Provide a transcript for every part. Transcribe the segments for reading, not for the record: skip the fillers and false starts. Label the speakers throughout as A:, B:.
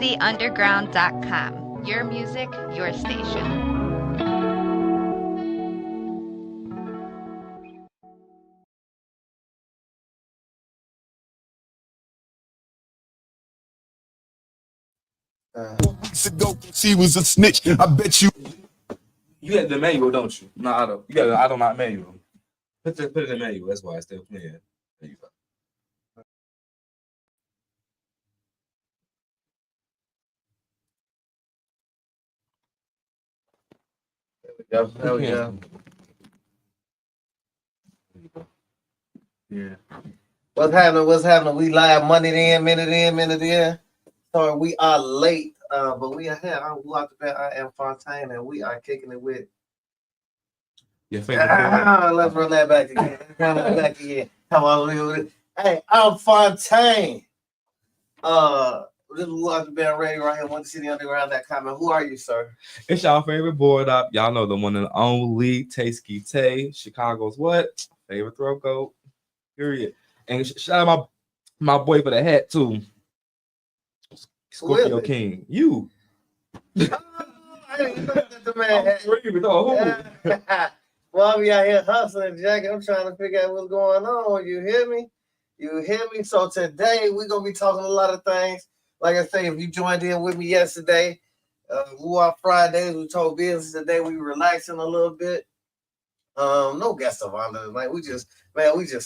A: cityunderground.com. Your music, your station.
B: She was a snitch. I bet you.
C: You got the manual, don't you? No, I don't. You got the I don't not manual. Put it in the manual. That's why it's still playing. There you go.
D: There we go.
C: Yeah.
D: What's happening? What's happening? We live minute in, minute in, minute in. Sorry, we are late, but we are here. I'm Wop Fridays. I am Fontaine, and we are kicking it with.
C: Your favorite
D: Let's run that back again. Run that back again. Come on, hey, I'm Fontaine. This is Wop Fridays Radio right here. One City Underground.com. Who are you, sir?
C: It's y'all favorite board up. Y'all know the one and only Tasty Tay. Chicago's what? Favorite throat goat. Period. And shout out my boy for the hat too. Scorpio King. You.
D: I didn't know that the man had. Well, we out here hustling, Jack. I'm trying to figure out what's going on. You hear me? You hear me? So today we're gonna be talking a lot of things. Like I say, if you joined in with me yesterday, Wop Fridays, we told business today. We relaxing a little bit. No guest of honor tonight. We just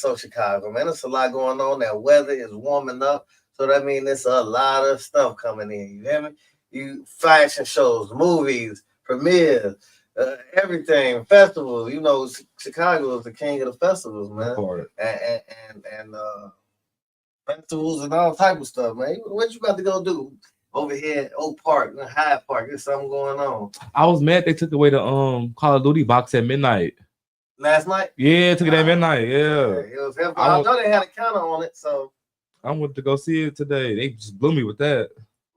D: so Chicago, man. There's a lot going on. That weather is warming up, so that means there's a lot of stuff coming in. You hear me? You fashion shows, movies, premieres, everything, festivals. You know, Chicago is the king of the festivals, man. And festivals and all type of stuff, man. What you about to go do over here at Oak Park, Hyde Park? There's something going on.
C: I was mad they took away the Call of Duty box at midnight.
D: Last night?
C: Yeah, took it at midnight. Yeah.
D: It was I know they had a counter on it, so
C: I went to go see it today. They just blew me with that.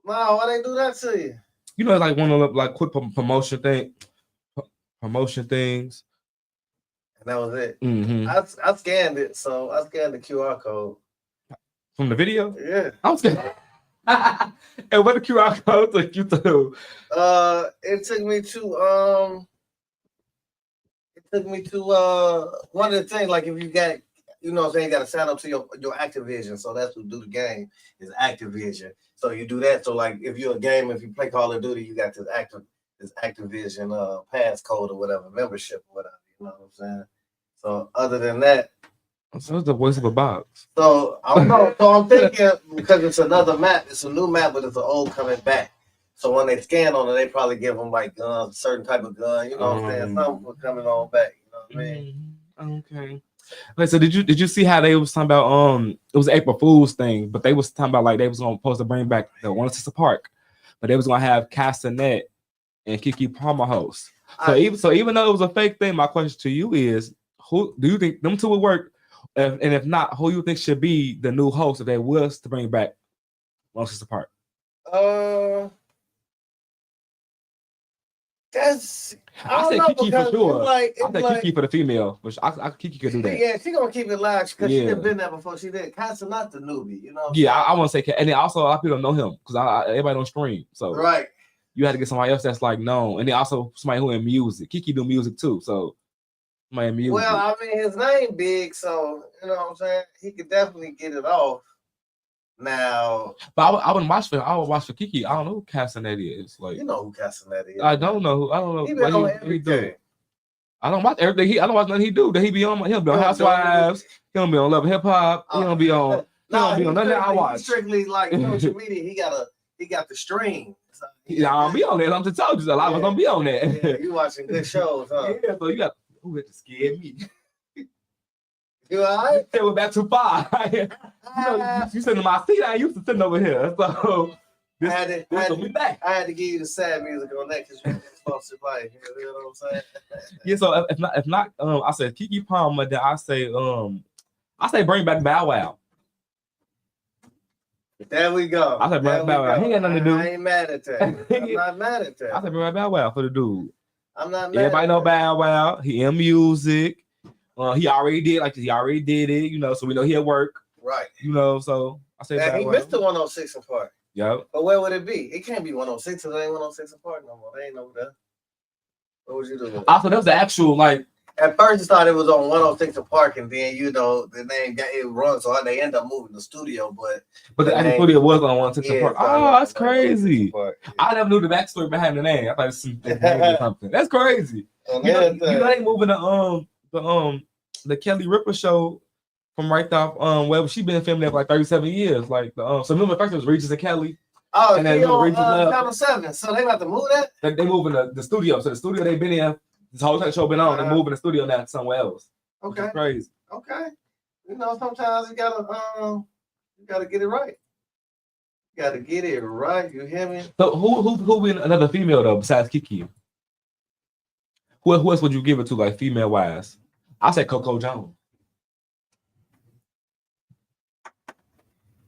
D: No, why they do that to you?
C: You know, it's like one of the like quick promotion things.
D: And that was it.
C: Mm-hmm.
D: I scanned it, so I scanned the QR code.
C: From the video?
D: Yeah.
C: I'm scared. And what the QR code took you to?
D: It took me to one of the things, like if you got, you know what I'm saying, you got to sign up to your Activision. So that's what do the game is Activision. So you do that. So like if you're a game, if you play Call of Duty, you got this Activision passcode or whatever, membership or whatever. You know what I'm saying? So other than that,
C: so it's the voice of a box.
D: So I don't know. So I'm thinking because it's another map, it's a new map, but it's an old coming back. So when they scan on it, they probably give them like a certain type of gun. You know what I'm saying? Something coming on back. You know what I mean?
C: Okay. Okay. So did you see how they was talking about it was April Fool's thing, but they was talking about like they was supposed to bring back the 106 Park, but they was gonna have Castanet and Keke Palmer host. So even though it was a fake thing, my question to you is, who do you think them two would work? And if not, who you think should be the new host if they was to bring back 106 Park? I say Keke for sure. I say Keke for the female, which Keke could do that.
D: Yeah, she gonna keep it live because she done been there before. She did. Casa not the newbie, you know.
C: Yeah, I want to say, and then also a lot of people don't know him because everybody don't stream. So
D: right,
C: you had to get somebody else that's like known, and then also somebody who in music. Keke do music too, so somebody in music.
D: Well, I mean, his name big, so you know what I'm saying. He could definitely get it off. Now,
C: but I wouldn't watch for. I would watch for Keke. I don't know who Castanet is. Like,
D: you know who Castanet is.
C: I don't know. I don't know.
D: He been on everything.
C: I don't watch everything. I don't watch nothing he do. That he be on. He'll be on Housewives. He'll be on Love and Hip Hop. He don't be on. He don't be on nothing I watch.
D: Strictly like social media. He got the stream. So
C: I don't be on that. I'm just telling you, a lot of us don't be on that.
D: Yeah, you watching good shows, huh?
C: Yeah. So you got who had to scare me.
D: You all right?
C: It was back too far. You sitting in my seat. I used to sitting over here. So
D: I had to give you the sad music on that because you're supposed to play. You know what I'm saying?
C: Yeah. So if not, I said Keke Palmer. Then I say bring back Bow Wow.
D: There we go.
C: I said bring back Bow Wow. He ain't got nothing to do.
D: I ain't mad at that. I'm not mad at that.
C: I said bring back Bow Wow for the dude.
D: I'm not mad.
C: Everybody know Bow Wow. He in music. He already did it, you know, so we know he'll work.
D: Right.
C: You know, so I said
D: he missed the 106 Park.
C: Yep.
D: But where would it be? It can't be 106 because it ain't 106 apart no more. They ain't over there. What would you do?
C: Also, that was the actual like.
D: At first, it thought it was on 106 Park, and then the name got it run, so they end up moving the studio. But
C: the actual studio was on 106 Park. Oh, that's crazy!
D: Park.
C: I never knew the backstory behind the name. I thought it's something. That's crazy. You know they moving the Kelly Ripa show from right off well she been filming there for like 37 years. Like so remember first it was Regis and Kelly.
D: Oh, and then Channel 7. So they about to move that?
C: They moving the studio. So the studio they've been in. This whole time show been on. They're moving the studio now to somewhere else.
D: Okay,
C: crazy.
D: Okay, sometimes you gotta get it right. You gotta get it right. You hear me?
C: So who be another female though besides Kiki? Who else would you give it to like female wise? I say Coco Jones.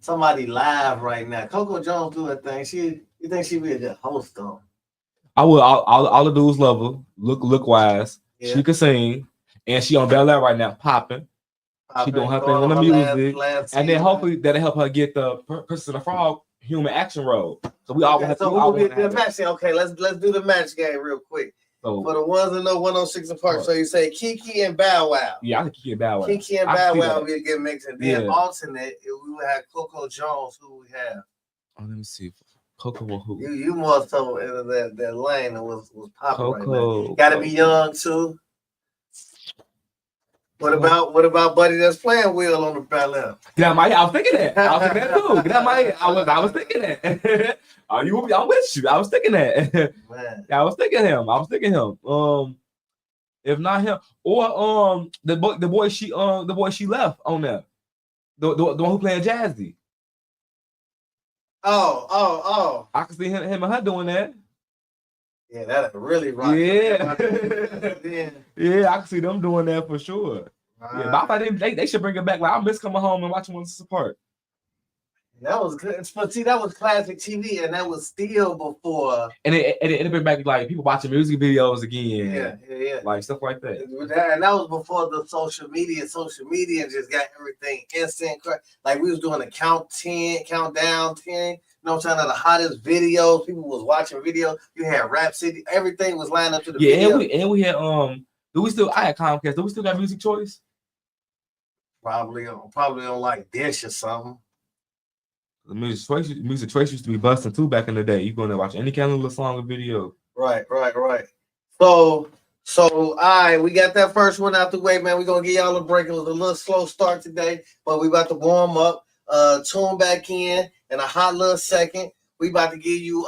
D: Somebody live right now. Coco Jones do her thing. You think she be a good host though?
C: I would. All the dudes love her. Look wise. Yeah. She can sing, and she on Bel Air right now, popping. She doing her thing on the music, and then hopefully that'll help her get the Princess and the Frog human action role. So we all have to. So who will be the
D: match? Okay, let's do the match game real quick. So, for the ones that know 106 Park, so you say Kiki and Bow Wow.
C: Yeah, I think Kiki and Bow Wow.
D: Kiki and Bow Wow will be a good mix, and then alternate, we would have Coco Jones. Who we have?
C: Oh, let me see. Coco who?
D: You more so in that lane that was popping
C: Coco,
D: right now. Gotta be young too. What about Buddy that's playing Will on the ballet?
C: Get out my head. I was thinking that. I was thinking that too. Get out my head. I was thinking that. I'm with you. I was thinking that. Man. Yeah, I was thinking him. If not him, or the boy she left on there. The one who playing Jazzy.
D: Oh.
C: I can see him and her doing that.
D: Yeah, that'd really rock.
C: Yeah. Yeah, I can see them doing that for sure. Right. Yeah, but I thought they should bring it back. Like I miss coming home and watching 106 Park.
D: That was good. But see, that was classic TV, and that was still before.
C: And it bring back like people watching music videos again.
D: Yeah.
C: Like stuff like that.
D: And that was before the social media. Social media just got everything instant. Like we was doing a countdown 10. You know what I'm saying? The hottest videos. People was watching videos. You had Rap City. Everything was lined up to the video.
C: And we had I had Comcast. Do we still got Music Choice?
D: Probably on like Dish or something.
C: The music choice used to be busting too back in the day. You going to watch any kind of little song or video.
D: Right. So all right, we got that first one out the way, man. We're gonna give y'all a break. It was a little slow start today, but we about to warm up, tune back in a hot little second. We about to give you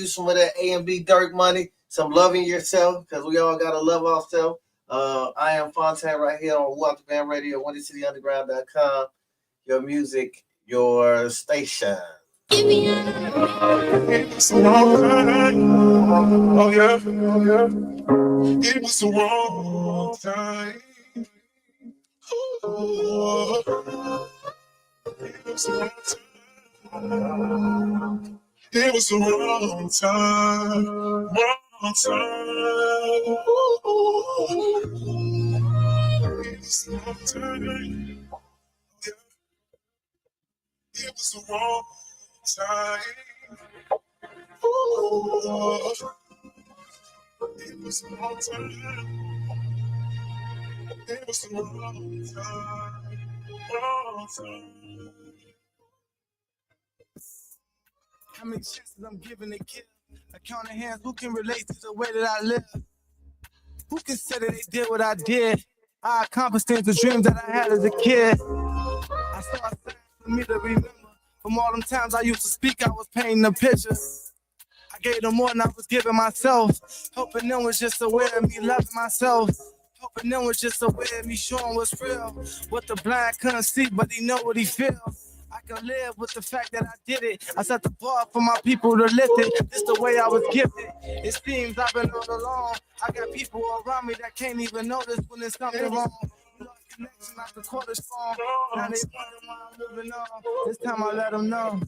D: some of that A&B Dirt money, some loving yourself, because we all gotta love ourselves. I am Fontaine right here on Wop Fridays Radio, WindyCityUnderground.com. Your music, your station.
B: It's a wrong time. Oh yeah. It was the wrong time. Oh, it was the wrong time. It was the wrong time. Wrong time. It was the wrong time. It was the wrong time. Ooh. It was the wrong time. It was the wrong time. Wrong time.
E: How many chances I'm giving to kill? I count in hands, who can relate to the way that I live? Who can say that they did what I did? I accomplished things, the dreams that I had as a kid. I saw a sign for me to remember. From all them times I used to speak, I was painting a picture. I gave them more than I was giving myself. Hoping them was just aware of me loving myself. Hoping them was just aware of me showing what's real. What the blind couldn't see, but he know what he feels. I can live with the fact that I did it. I set the bar for my people to lift it. This the way I was gifted. It seems I've been all alone. I got people around me that can't even notice when there's something wrong. Lost connection like the quarter's phone. Now they wonder why I'm moving on. This time I let them know.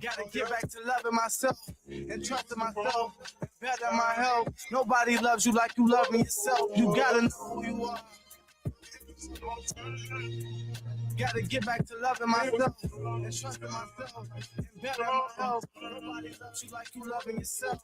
E: Gotta get back to loving myself and trusting myself and better my health. Nobody loves you like you love yourself. You gotta know who you are. Gotta get back to loving myself and trusting myself and better my health. Nobody loves you like you loving yourself.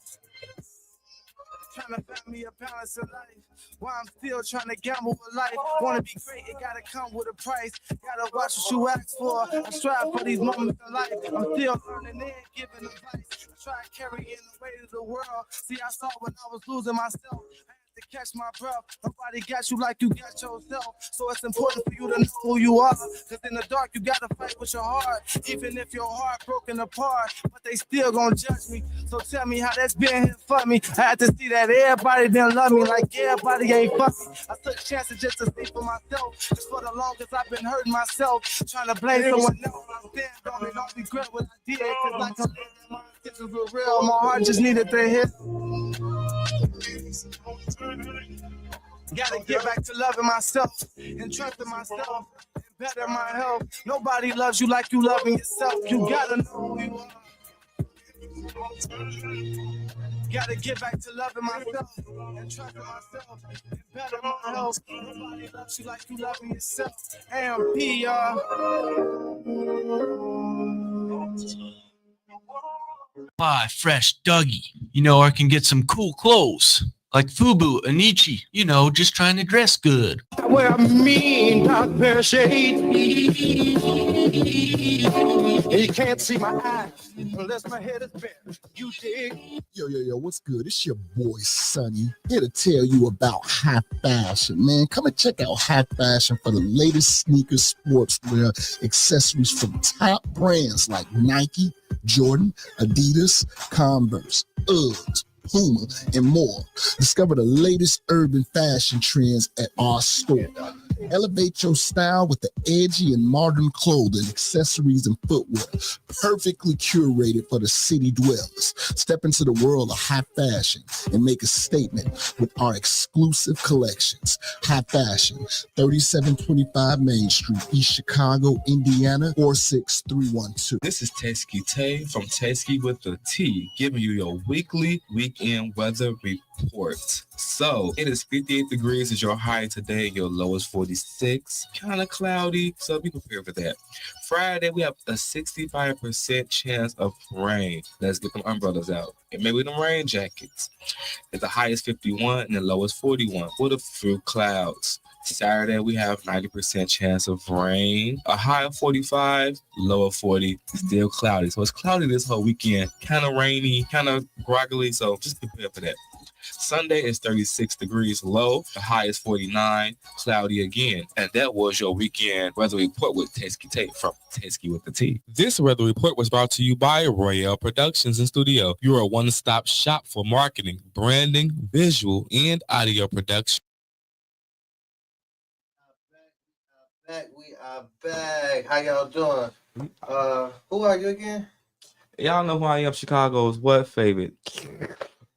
E: Trying to find me a balance in life. While I'm still trying to gamble with life. Wanna be great, it gotta come with a price. Gotta watch what you ask for. I strive for these moments in life. I'm still learning and giving advice. I try carrying the weight of the world. See, I saw when I was losing myself. To catch my breath. Nobody got you like you got yourself. So it's important for you to know who you are. Cause in the dark you gotta fight with your heart. Even if your heart broken apart, but they still gonna judge me. So tell me how that's been here for me. I had to see that everybody didn't love me like everybody ain't fuck me. I took chances just to see for myself. Cause for the longest I've been hurting myself. Trying to blame someone else. I stand on it, don't regret what I did. Cause like I'm my intentions were real. My heart just needed to hit. Gotta get back to loving myself and trusting myself and better my health. Nobody loves you like you loving yourself. You gotta know who you are. Gotta get back to loving myself and trusting myself and better my health. Nobody loves you like you loving yourself. AMP, y'all.
F: Buy fresh Dougie, or I can get some cool clothes like Fubu, Anichi, just trying to dress good.
G: I wear a mean dark pair of shades. And you can't see my eyes unless my head is bare. You dig?
H: Yo, what's good? It's your boy, Sonny, here to tell you about high fashion, man. Come and check out high fashion for the latest sneakers, sportswear, accessories from top brands like Nike, Jordan, Adidas, Converse, Uggs, Puma, and more. Discover the latest urban fashion trends at our store. Elevate your style with the edgy and modern clothing, accessories, and footwear, perfectly curated for the city dwellers. Step into the world of high fashion and make a statement with our exclusive collections. High Fashion, 3725 Main Street, East Chicago, Indiana, 46312.
I: This is Tasky Tay from Tasky with the T, giving you your weekly weekend weather report. So it is 58 degrees is your high today. Your low is 46. Kind of cloudy, so be prepared for that. Friday, we have a 65% chance of rain. Let's get them umbrellas out. And maybe them rain jackets. The high is 51 and the low is 41 with a few clouds. Saturday, we have 90% chance of rain. A high of 45, low of 40, still cloudy. So it's cloudy this whole weekend. Kind of rainy, kind of groggly, so just prepare for that. Sunday is 36 degrees low. The high is 49, cloudy again. And that was your weekend weather report with Tasky Tate from Tasky with the T. This weather report was brought to you by Royale Productions and Studio. You are a one-stop shop for marketing, branding, visual, and audio production.
D: We are back. How y'all doing? Who are you again?
C: Y'all know who I am. Chicago's what favorite?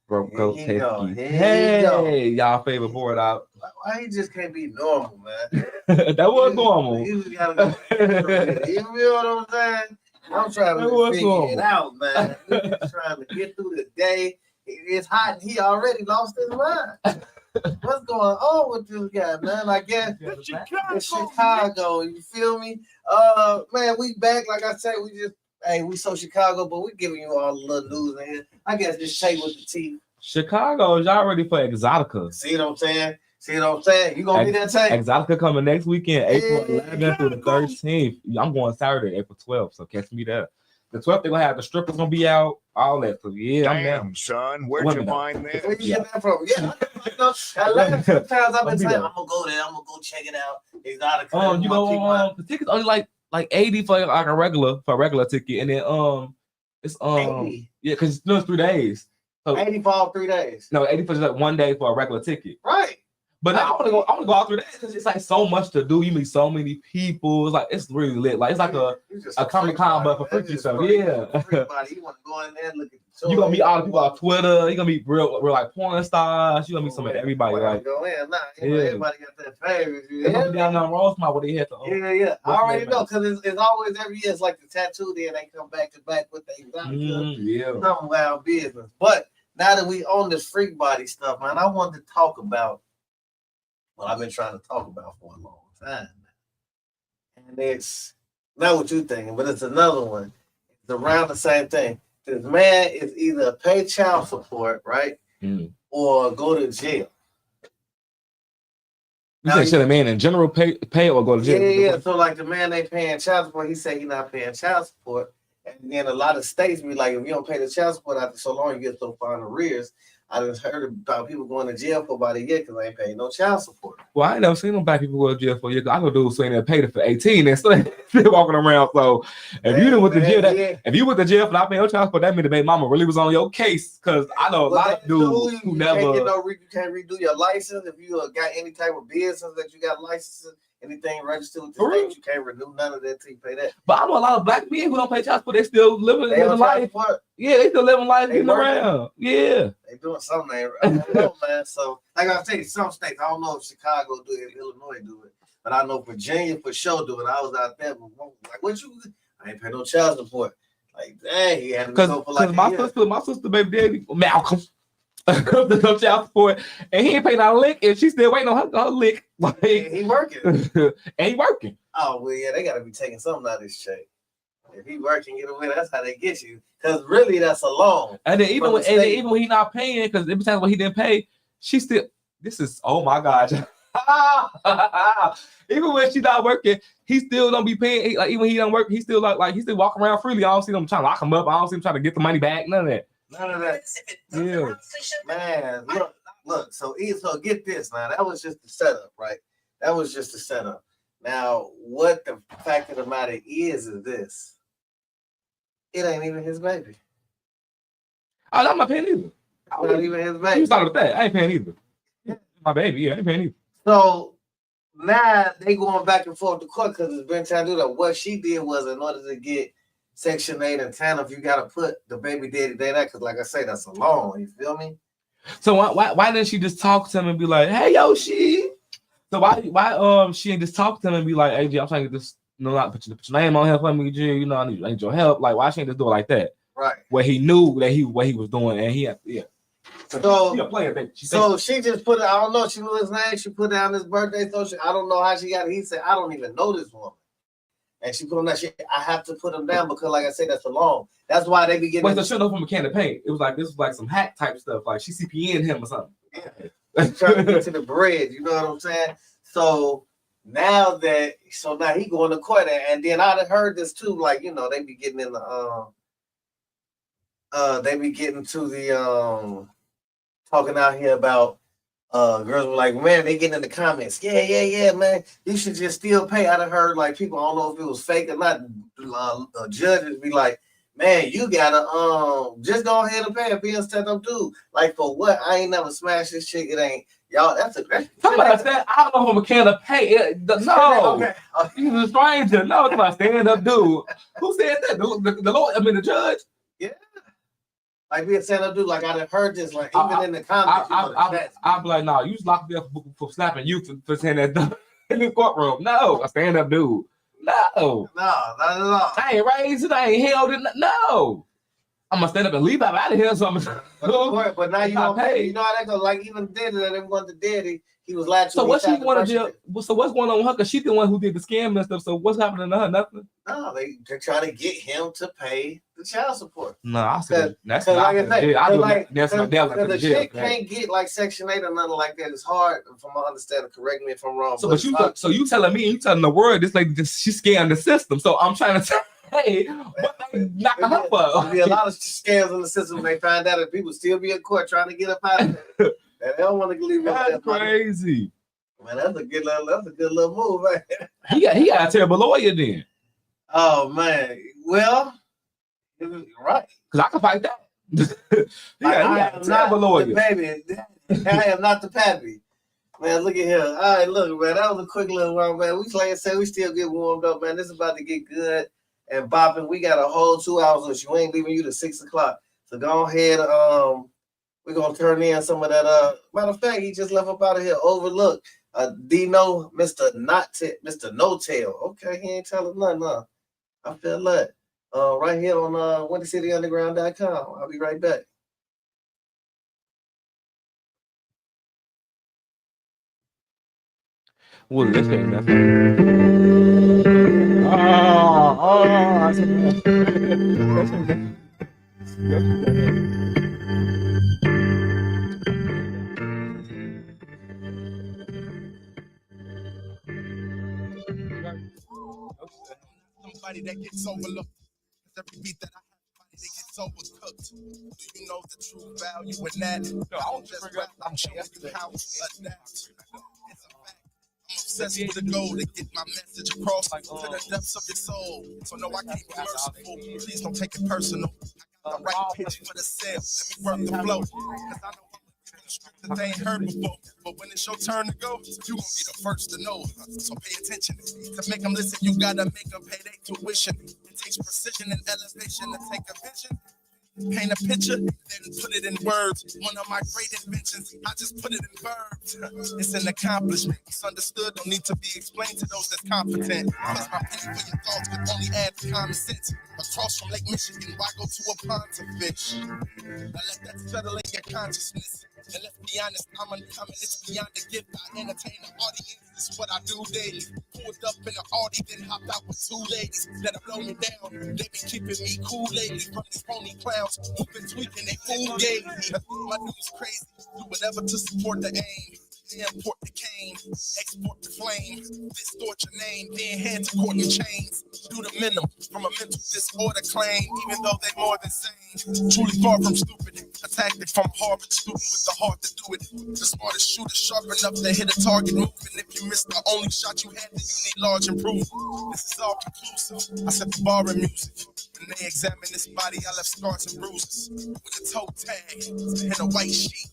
C: Go
D: Here you go.
C: Tasky.
D: Here you go.
C: Hey, y'all favorite board out.
D: Why he just can't be normal, man?
C: That was normal.
D: You gotta go. You feel what I'm saying? I'm trying
C: That
D: to
C: was
D: figure
C: normal.
D: it out, man. We just trying to get through the day. It's hot and he already lost his mind. What's going on with this guy, man? I guess it's Chicago. You feel me? Man, we back. Like I said, we so Chicago, but we giving you all the little news in here. I guess just shake with the teeth.
C: Chicago, y'all ready for Exotica?
D: See what I'm saying? You gonna be there, Tay?
C: Exotica coming next weekend, April 11th through the 13th. I'm going Saturday, April 12th, so catch me there. The 12th, they're gonna have the strippers gonna be out, all that. So yeah, I'm down.
J: Son, where'd you find this?
D: Where you get that from? Yeah, sometimes I've been saying I'm gonna go there, I'm gonna go check it out. Exotica.
C: The tickets only like 80 for like a regular ticket, and then it's
D: 80.
C: yeah, because it's 3 days. So
D: 80 for all 3 days.
C: No, 80 for just like 1 day for a regular ticket.
D: Right.
C: But now I want to go all 3 days because it's like so much to do. You meet so many people. It's like it's really lit. Like it's like a Comic Con, but for freaky stuff. Yeah.
D: Everybody, you want to go in there and look at the show.
C: You gonna meet all the people on Twitter. You gonna meet real like porn stars. You gonna meet some of everybody. Like
D: go in now. Everybody got their favorites.
C: They gonna be down on Rosemont where they had to.
D: Yeah. I already know because it's always every year. It's like the tattoo. Then they come back to back with the Exotica.
C: Yeah.
D: Some wild business. But now that we own this freak body stuff, man, I wanted to talk about what I've been trying to talk about for a long time. And it's not what you're thinking, but it's another one. It's around the same thing. This man is either pay child support, right? Or go to jail.
C: You say should a man in general pay or go to jail?
D: Yeah. So like the man they paying child support, he said he not paying child support. And then a lot of states be like, if you don't pay the child support after so long, you get so far in arrears. I just heard about people going to jail for about a year because they ain't paying no child support.
C: Well, I ain't never seen no black people go to jail for a year. I know dudes who ain't never paid it for 18 and still walking around. So if you went to jail, if you went to jail for not paying your child support, that means the baby mama really was on your case. Because I know a lot of dudes who never.
D: You can't redo your license if you got any type of business that you got licenses. Anything registered with the state, you can't renew none of that till you pay that.
C: But I know a lot of black men who don't pay child support, they still living life. Yeah, they still living life, getting around. Yeah.
D: They doing something. I don't know, man. So, like I say, some states, I don't know if Chicago do it, if Illinois do it, but I know Virginia for sure do it. I was out there, like, what you? I ain't pay no child support. Like, dang, he had to go for like
C: my sister, baby daddy, Malcolm. No child support, and he ain't paying out a lick, and she's still waiting on her lick. Like
D: he working,
C: and he working.
D: Oh well, yeah, they gotta be taking something out of this check. If he working, get away. That's how they get you. Because really, that's a loan.
C: And then even when he not paying, because every time when he didn't pay, she still. This is oh my god. Even when she not working, he still don't be paying. Like even when he don't work, he still like he still walking around freely. I don't see them trying to lock him up. I don't see him trying to get the money back. None of that.
D: None of that.
C: Yeah.
D: Man, look. So get this now. That was just the setup, right? That was just the setup. Now, what the fact of the matter is this: it ain't even his baby.
C: I'm not paying either.
D: Not even his baby.
C: You started with that. I ain't paying either. My baby, yeah, I ain't paying either.
D: So now they going back and forth to court because it's been trying to do that. What she did was in order to get Section 8 and 10, if you got to put the baby daddy there, because like I say, that's a loan. You feel me?
C: So why didn't she just talk to him and be like, hey, yo, she? So why she ain't just talk to him and be like, hey, G, I'm trying to get this, not put your name on here for me, G, you know, I need your help. Like, why she ain't just do it like that?
D: Right.
C: Where he knew that what he was doing, and he had, yeah.
D: So,
C: she a player, baby.
D: She just put it, I don't know, she knew his name, she put down his birthday, so I don't know how she got it. He said, I don't even know this woman. And she put him that shit. I have to put him down because, like I said, that's a loan. That's why they be getting.
C: Wait, so she know from a can of paint. It was like this was like some hack type stuff. Like she CPN'd him or something.
D: Yeah, trying to get to the bread. You know what I'm saying? So now he going to court, and then I heard this too. Like they be getting in the they be getting to the talking out here about. Girls were like, man, they getting in the comments. Yeah, man. You should just still pay. I done heard like people, I don't know if it was fake or not. Judges be like, man, you gotta just go ahead and pay and be a stand-up dude. Like for what? I ain't never smashed this chick. It ain't y'all. That's a great.
C: Somebody said, I don't know if I'm a can of pay. No, okay. He's a stranger. No, it's my stand-up dude. Who said that? The Lord. I mean, the judge.
D: Yeah. Like be a stand-up dude, like I done heard this, like even in the comments.
C: I'm like, no, you just locked me up for slapping you for saying that in the courtroom. No, a stand-up dude. No,
D: not at all.
C: I ain't raised it. I ain't held it. No, I'm gonna stand up and leave out of here. So
D: but now you don't pay. You know how that goes. Like even Daddy, that they want the Daddy. He was lied to.
C: So what she wanted to do? So what's going on with her? Cause she's the one who did the scam and stuff. So what's happening to her? Nothing.
D: No, they're trying to get him to pay the child support.
C: No, I said that's
D: like I say. The chick
C: right?
D: Can't get like Section 8 or nothing like that. It's hard, from my understanding. Correct me if I'm wrong.
C: So, but you telling me, you telling the world this lady she scammed the system. So I'm trying to tell. Hey, what they knocking her for?
D: There'll be a lot of scams in the system when they find out that people still be in court trying to get up out of there. And they don't want to leave.
C: That's crazy.
D: Man, that's a good little move, man.
C: He got a terrible lawyer then.
D: Oh man, well, right.
C: Because I can fight that. I am not the lawyer,
D: baby. I am not the pappy. Man, look at here. All right, look, man. That was a quick little one, man. Like I said, we still get warmed up, man. This is about to get good and bopping. We got a whole 2 hours, which you ain't leaving you to 6 o'clock. So go ahead. We're gonna turn in some of that. Matter of fact, he just left up out of here. Overlook. Dino, Mr. No Tail. Okay, he ain't telling nothing, huh? I feel that. Right here on WindyCityUnderground.com. I'll be right back.
C: Well, that's it. That's it.
G: Somebody that gets overlooked. Every beat that I have, somebody that gets overcooked. Do you know the true value in that? I don't just rap, I'm showing you how to adapt. It's a fact. I'm obsessed with a goal to get my message across to the depths of your soul. So no, I can't be merciful. Please don't take it personal. I got the right pitch for the sale. Let me work the flow. Cause I know that they ain't heard before, but when it's your turn to go, you gon' be the first to know. So pay attention. To make them listen, you gotta make them pay their tuition. It takes precision and elevation to take a vision. Paint a picture, then put it in words. One of my great inventions, I just put it in verbs. It's an accomplishment. It's understood, don't need to be explained to those that's competent. Cause my penny for your thoughts could only add common sense. Across from Lake Michigan, why go to a pond to fish? Now let that settle in your consciousness. And let's be honest, I'm uncommon, it's beyond a gift. I entertain the audience, this is what I do daily. Pulled up in an Audi, then hopped out with two ladies that'll blow me down. They been keeping me cool lately from these phony clowns who been tweaking they fool game. My dude's crazy, do whatever to support the aim. Import the cane, export the flame, distort your name, then head to court and chains. Do the minimum from a mental disorder claim, even though they more than sane. Truly far from stupid, a tactic from Harvard student with the heart to do it. The smartest shooter sharp enough to hit a target moving. If you missed the only shot you had, then you need large improvement. This is all conclusive. I set the bar in music. When they examine this body, I left scars and bruises with a toe tag and a white sheet.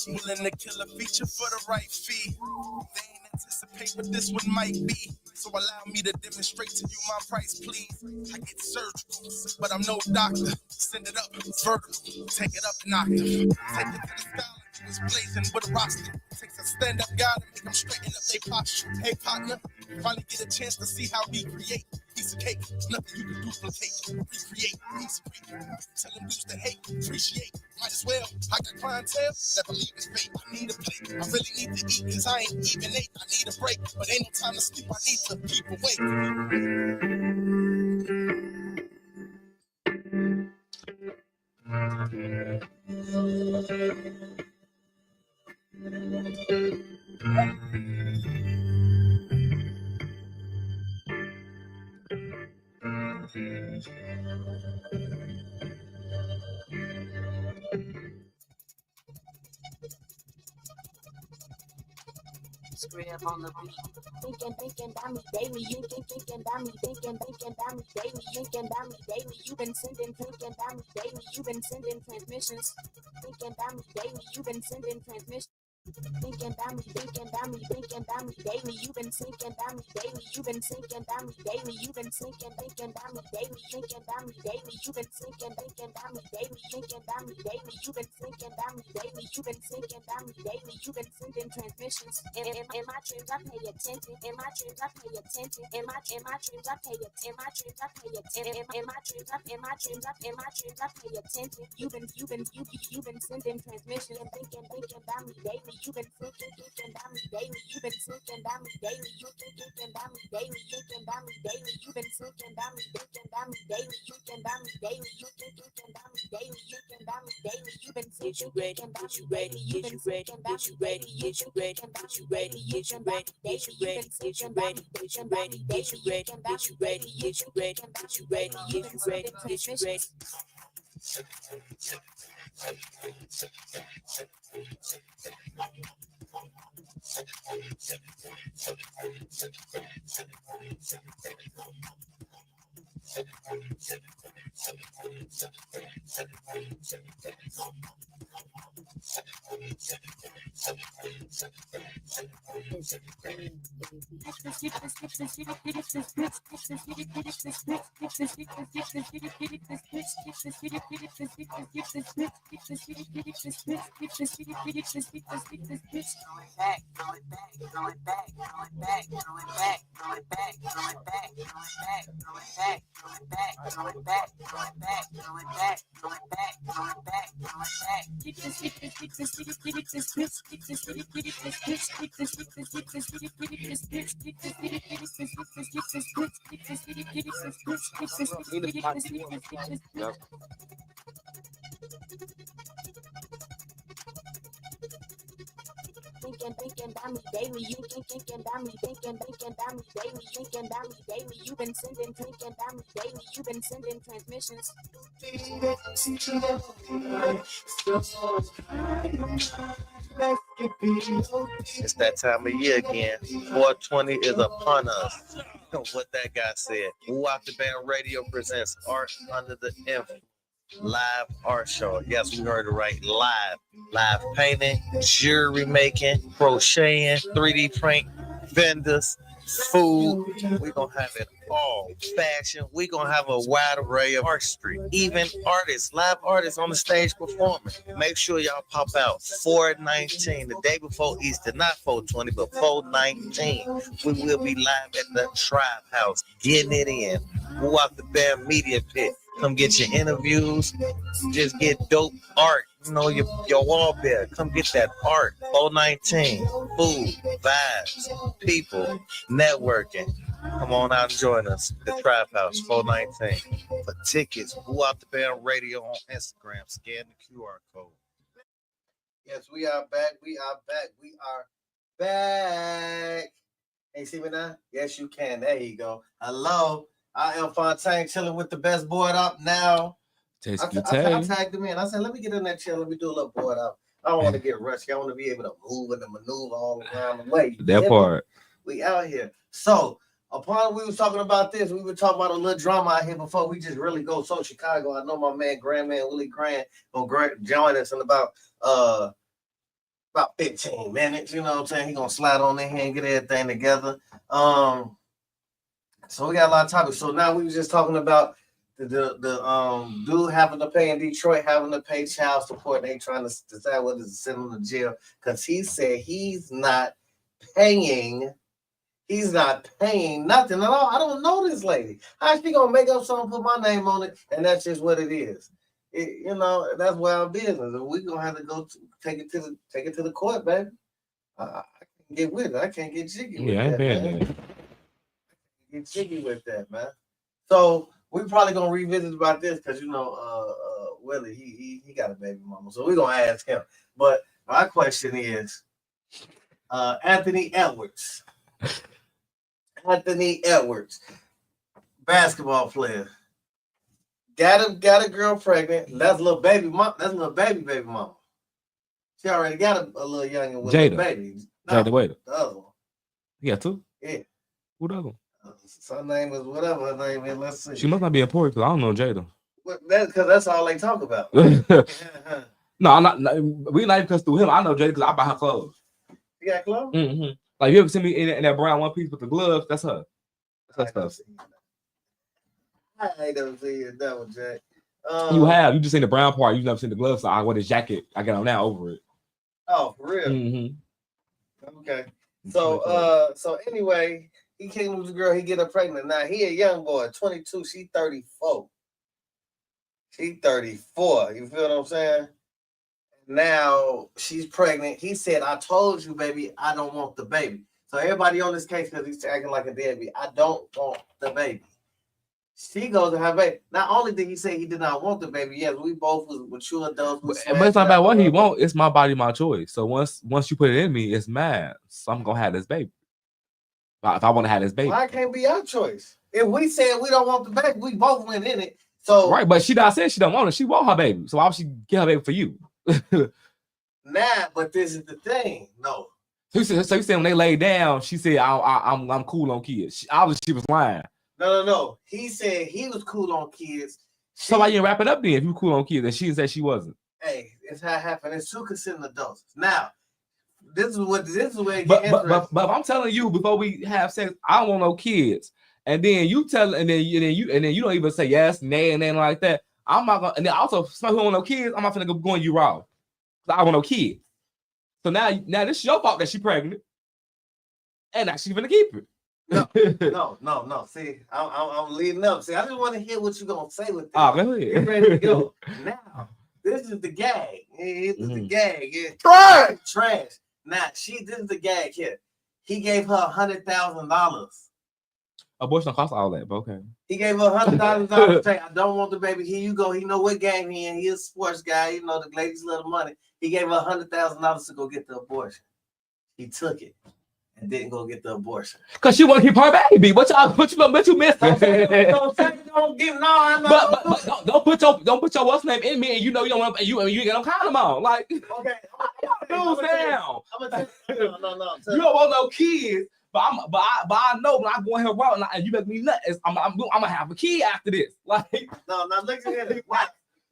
G: Willing to kill a feature for the right fee. They ain't anticipate what this one might be. So allow me to demonstrate to you my price, please. I get surgical, but I'm no doctor. Send it up vertical, take it up an octave. Take it to the sky like you was blazing with a roster. Takes a stand-up guy to make them straighten up their posture. Hey partner, finally get a chance to see how we create. Piece of cake, nothing you can duplicate, recreate, piece of cake. Tell them dudes to hate, appreciate, might as well. I got clientele that believe in fate. I need a plate, I really need to eat, cause I ain't even ate. I need a break, but ain't no time to sleep, I need to keep awake.
K: Scrib on the beat. Thinking about me daily. You thinking about me, thinking about me daily. Thinking about me daily. You've been sending, thinking about me daily. You've been sending transmissions. Thinking about me daily. You've been sending transmissions. Thinking about me, thinking about me, thinking about me daily. You've been thinking about me daily. You've been thinking about me daily. You've been thinking about me daily. Thinking about me daily. You've been thinking about me daily. Thinking about me daily. You've been thinking about me daily. You've been thinking about me daily. You've been sending transmissions. In my dreams, I pay attention. In my dreams, I pay attention. In my dreams, I pay attention. In my dreams, I pay attention. In my dreams, I pay attention. You've been sending transmissions and thinking about me daily. You've been thinking about me daily. You've been thinking about me daily. You thinking about me daily. Thinking about me daily. You've been thinking about me daily. Thinking about me daily. You thinking about me daily. Thinking about me daily. You've been thinking about me daily. You've been thinking about me daily. You ready? Get you ready? Get you ready? Get you ready? Get you ready? Get you ready? Get you ready? Get you ready? Get you ready? Get you ready? Get you ready? Get you ready? Thinking about me daily, you thinking about me, thinking about me daily, thinking about me daily. You've been sending, thinking about me daily. You've been sending transmissions.
D: It's that time of year again. 420 is upon us. What that guy said. Wop the Band Radio presents Art Under the Influence. Live art show. Yes, we heard it right. Live painting, jewelry making, crocheting, 3D print, vendors, food. We're going to have it all. Fashion. We're going to have a wide array of artistry. Even artists, live artists on the stage performing. Make sure y'all pop out. 419, the day before Easter. Not 420, but 419. We will be live at the Tribe House. Getting it in. Wop the Band Media Pit. Come get your interviews. Just get dope art. You know, your wall bear. Come get that art. 419. Food, vibes, people, networking. Come on out and join us. The Tribe House, 419. For tickets, Wop the Band Radio on Instagram. Scan the QR code. Yes, we are back. We are back. Hey, see me now? Yes, you can. There you go. Hello. I am Fontaine chilling with the best board up now. I tagged him in. I said, let me get in that chill. Let me do a little board up. I don't want to get rusty. I want to be able to move and maneuver all around the way.
C: That part.
D: We out here. So, upon we was talking about this, we were talking about a little drama out here before we just really go. So, Chicago, I know my man, Grandman Willie Grant, gonna join us in about 15 minutes. You know what I'm saying? He gonna slide on in here and get everything together. So we got a lot of topics. So now we was just talking about the dude having to pay in Detroit, having to pay child support. They trying to decide whether to send him to jail because he said he's not paying. He's not paying nothing at all. I don't know this lady. How's she gonna make up something, put my name on it, and that's just what it is? You know, that's wild business. And we gonna have to go take it to the court, baby. I can't get with it. I can't get jiggy with that. Man. Get jiggy with that, man. So we probably gonna revisit about this because Willie he got a baby mama, so we're gonna ask him. But my question is, Anthony Edwards, basketball player, got a girl pregnant. That's a little baby mom. That's a little baby mama. She already got a little youngin' with a baby. No,
C: Jada,
D: the other one.
C: You got two?
D: Yeah.
C: Who the other one?
D: Her name is whatever her name is. Let's see.
C: She must not be important because I don't know Jada.
D: Because that's all they talk about.
C: No, I'm not. We not even because through him. I know Jada because I buy her clothes.
D: You got clothes?
C: Mm-hmm. Like you ever see me in that brown one piece with the gloves? That's her. That's her stuff.
D: I ain't never seen you that one, Jack.
C: You have. You just seen the brown part. You never seen the gloves. So I wear this jacket. I get on now over it.
D: Oh, for real?
C: Mm-hmm.
D: Okay. So anyway, he came with the girl. He get her pregnant. Now he a young boy, 22. She 34. She 34. You feel what I'm saying? Now she's pregnant. He said, "I told you, baby, I don't want the baby." So everybody on this case because he's acting like a deadbeat. I don't want the baby. She goes to have baby. Not only did he say he did not want the baby, yes, we both was mature adults.
C: But it's not about what he want. It's my body, my choice. So once you put it in me, it's mine. So I'm gonna have this baby. If I want to have this baby,
D: why can't be our choice? If we said we don't want the baby, we both went in it. So
C: right, but she not saying she don't want it. She want her baby. So why would she get her baby for you?
D: But this is the thing. No.
C: So you said when they laid down, she said I'm cool on kids. Obviously she was lying.
D: No. He said he was cool on kids.
C: So why you wrap it up then if you cool on kids? And she said she wasn't.
D: Hey, it's how it happened. It's two consenting adults. Now, this is where it gets interesting.
C: But I'm telling you, before we have sex, I don't want no kids. And then you tell, and then you don't even say yes, nay, and then like that. I'm not gonna. And then also, somebody who don't want no kids, I'm not gonna go on you raw. I don't want no kids. So now this is your fault that she pregnant, and now she's gonna keep it.
D: No. See, I'm leading up. See, I just want to hear what you're gonna say with this.
C: Oh, go ahead.
D: Get ready to go. Now, this is the gag. This is the gag. Yeah. Trash. Now, this is the gag here. He gave her $100,000.
C: Abortion costs all that, but okay.
D: He gave her $100,000. Say, I don't want the baby. Here you go. He know what game he in. He a sports guy. You know the ladies love the money. He gave her $100,000 to go get the abortion. He took it and didn't go get the abortion.
C: Cause she want to keep her baby. What you missing?
D: Don't give no. I know.
C: But don't put your what's name in me, and you know you don't want you ain't got no condom on. Like,
D: okay,
C: no.
D: No.
C: You don't want no kids. But I know when I go in her route and you make me nuts, I'm gonna have a kid after this. Like,
D: no, look at it.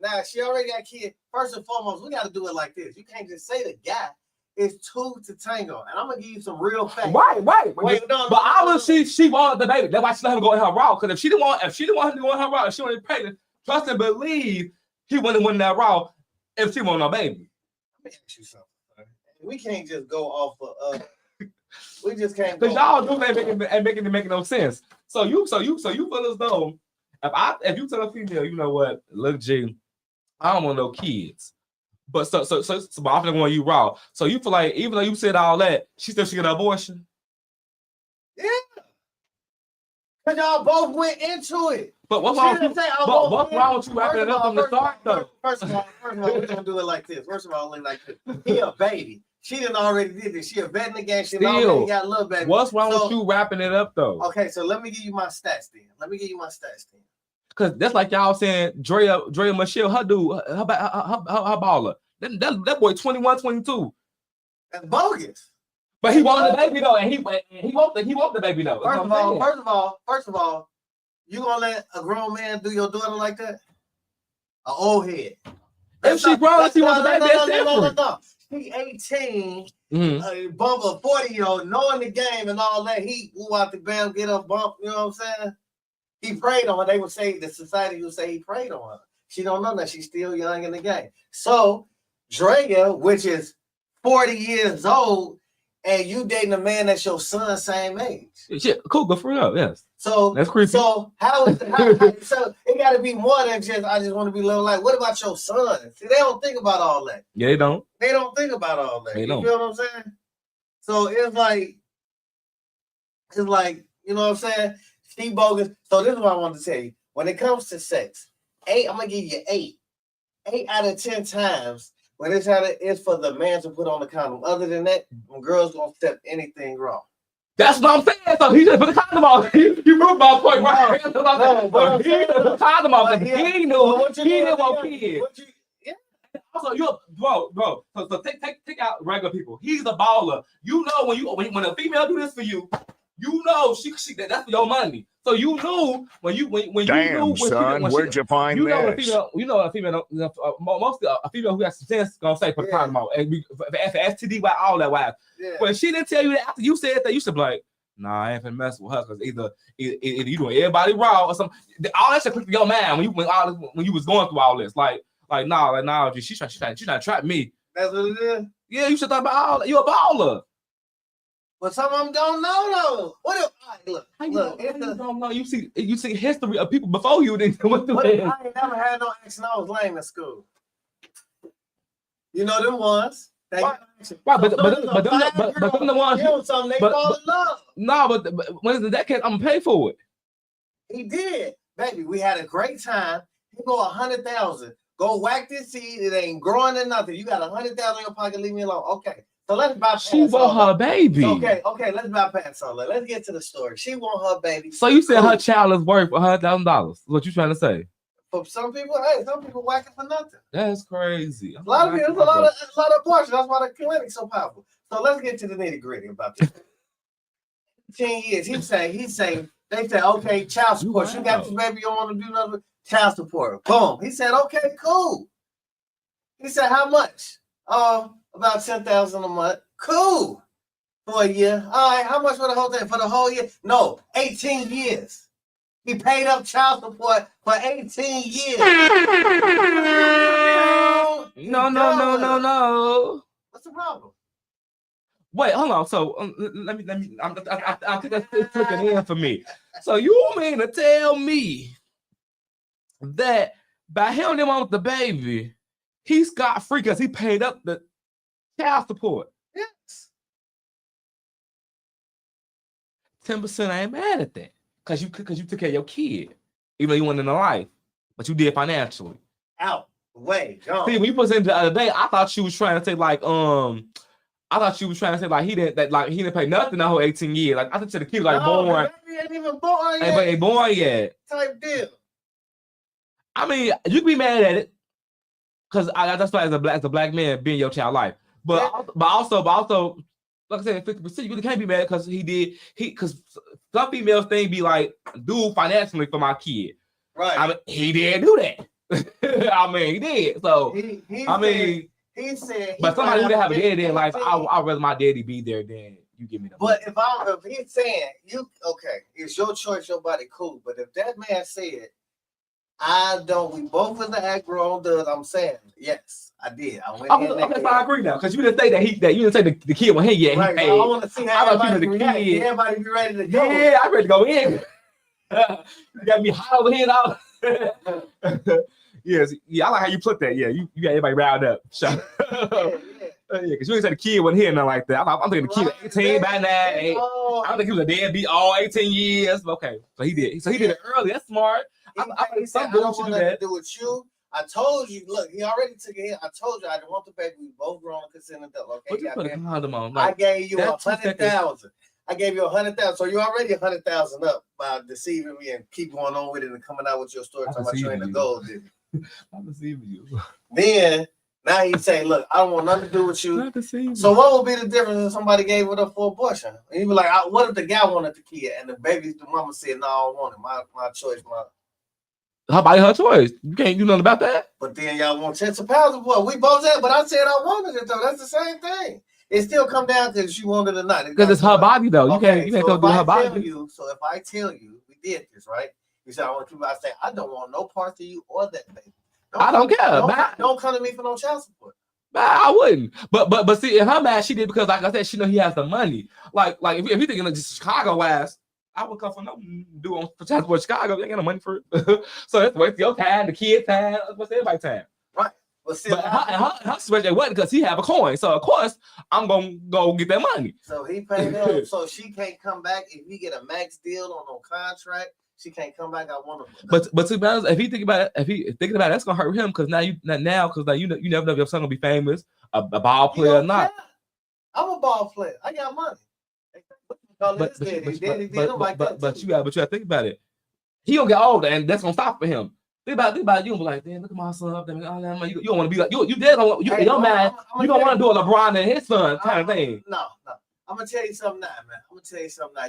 D: Now she already got a kid. First and foremost, we gotta do it like this. You can't just say the guy is two to tango, and I'm gonna give you some real facts.
C: Right.
D: Wait,
C: she wanted the baby. That's why she let him go in her route. Because if she didn't want him to go in her route, if she wanted to pay the trust and believe he wouldn't win that route if she wanted no baby.
D: Let me ask you something. We can't just go off of we just can't.
C: Because y'all do ain't making no sense. So you feel as though if you tell a female, you know what, look, G, I don't want no kids. But so I'm gonna want you raw. So you feel like even though you said all that, she still should get an abortion?
D: Yeah. Because y'all both went into it.
C: But what's wrong with you wrapping it up from the start though?
D: First of all, we're gonna do it like this. First of all, like this. He a baby. She didn't already did this. She a vet in the game. She already got a little baby.
C: What's wrong with you wrapping it up though?
D: Okay, so let me give you my stats then.
C: Cause that's like y'all saying Drea Michelle, her dude, her baller. That boy 21, 22.
D: That's bogus.
C: But he wanted the baby though, and he want the baby though.
D: First of all, you gonna let a grown man do your daughter like that? An old head.
C: If she grown, she wants the baby. That's different.
D: No. He 18, bump a 40-year-old, knowing the game and all that. He go out the bam, get a bump. You know what I'm saying? He prayed on her. They would say, the society would say he prayed on her. She don't know that. She's still young in the game. So, Drea, which is 40 years old, and you dating a man that's your son's same age.
C: Shit, cool, good for real, yes.
D: So
C: that's creepy.
D: So so it got to be more than just I just want to be little like. What about your son? See, they don't think about all that.
C: Yeah, they don't.
D: They don't think about all that.
C: You
D: feel what I'm saying? So it's like you know what I'm saying? She bogus. So this is what I want to tell you. When it comes to sex, I'm gonna give you 8. 8 out of 10 times when it's for the man to put on the condom. Other than that, when girls gonna step anything wrong.
C: That's what I'm saying. So he just put the condom on. You proved my point, right? He put the condom on. He didn't want kids. Also, bro. So take out regular people. He's the baller. You know when a female do this for you, you know she that's for your money. So you knew when you
J: son, where'd you find this?
C: A female, mostly a female who has some sense gonna say put the condom on and for STD, all that wild.
D: Yeah.
C: But she didn't tell you that after you said that. You should be like, nah, I ain't finna mess with her because either you doing everybody raw or something. All that shit clicked to your mind when you was going through all this. Like nah, she's trying to trap me.
D: That's what it is.
C: Yeah, you should talk about all that. You a baller.
D: But some of them don't know though. What if look?
C: You don't know. You see history of people before you. Then what
D: I ain't never had no action. I was lame in school. You know them ones.
C: Right, but them the ones.
D: They fall in love.
C: No, but when it's that case, I'm gonna pay for it.
D: He did, baby. We had a great time. He go 100,000. Go whack this seed. It ain't growing or nothing. You got 100,000 in your pocket. Leave me alone. Okay. So let's bypass.
C: She want her baby.
D: Okay, let's bypass all that. Let's get to the story. She want her baby.
C: So you said her child is worth $100,000. What you trying to say?
D: For some people, some people whacking for nothing.
C: That's crazy.
D: A lot of people, there's a lot of abortion. That's why the clinic's so powerful. So let's get to the nitty gritty about this. 10 years. They say, okay, child support. You got this baby, you don't want to do nothing. Child support. Boom. He said, okay, cool. He said, how much? About $10,000 a month. Cool. For a year. All right, how much for the whole thing? For the whole year? No, 18 years. He paid up child support for 18 years. No. What's the problem?
C: Wait, hold on. So let me. I think that's took it in for me. So you mean to tell me that by him them on the baby, he scot free because he paid up the child support?
D: Yes.
C: 10%, I ain't mad at that. Cause you took care of your kid, even though you went in the life, but you did financially.
D: Out, way, gone.
C: See, when you presented the other day, I thought she was trying to say like he didn't pay nothing the whole 18 years. Like I thought the kid was like born.
D: He ain't even born yet.
C: Ain't born yet.
D: Type deal.
C: I mean, you can be mad at it, cause that's why as a black man being your child life. But also, like I said, 50%, you really can't be mad because because some females thing be like, do financially for my kid.
D: Right.
C: I mean, he didn't do that. I mean, he did. So
D: he said,
C: but somebody who didn't have a daddy in life, I'd rather my daddy be there than you give me the money.
D: But if he's saying it's your choice, your body, cool. But if that man said, we both was the act grown dudes, I'm saying, yes, I did. I went
C: okay, so I agree now. Because you didn't say that you didn't say the kid went here yet.
D: Right,
C: I
D: want to see how everybody react. Everybody be ready to go.
C: Yeah, I'm ready to go in. You got me hot over here now. Yes, I like how you put that. Yeah, you got everybody riled up. Yeah, because you ain't said the kid wasn't here nothing like that. I'm thinking the kid was 18 by now. I don't think he was a deadbeat all 18 years. Okay, so he did. So he did it early. That's smart.
D: He said, I don't want nothing to do with you. I told you, look, he already took it. I told you I didn't want the baby. We both grown and consenting adult. Okay,
C: but you put a condom on.
D: Like, I gave you 100,000. I gave you 100,000. So you're already 100,000 up by deceiving me and keep going on with it and coming out with your story talking about you ain't the gold, did you?
C: I'm deceiving you.
D: Then now he say, look, I don't want nothing to do with you. So what would be the difference if somebody gave it up for abortion? And he'd be like, what if the guy wanted the kid and the mama said, no, I don't want it. My choice,
C: How about her choice? You can't do nothing about that.
D: But then y'all want chance of pounds of what? We both said, but I said I wanted it though. That's the same thing. It still come down to if she wanted it or not.
C: Because it's her body though. You can't go do her body.
D: So if I tell you we did this, right? You said I want to keep. I say I don't want no parts of you or that baby.
C: I don't care.
D: Don't come to me for no child support.
C: I wouldn't. But see, in her mind, she did because, like I said, she know he has the money. Like if you're thinking of just Chicago ass, I would come for no do on for child support Chicago. You ain't got no money for it. So that's waste your time, the kid's time, what's everybody's time.
D: Right.
C: But her situation wasn't because he have a coin. So of course I'm gonna go get that money.
D: So he paid her, so she can't come back if we get a max deal on no contract. She can't come back. I want to.
C: But to be honest, if he thinking about it, that's gonna hurt him because now you never know if your son gonna be famous, a ball player or not.
D: I'm a ball player. I got money. But
C: you gotta think about it. He gonna get older, and that's gonna stop for him. Think about it. You gonna be like, damn, look at my son up there. You don't want to be like you did. Your man, you don't want to do a LeBron and his son kind of thing.
D: No. I'm gonna tell you something now, man.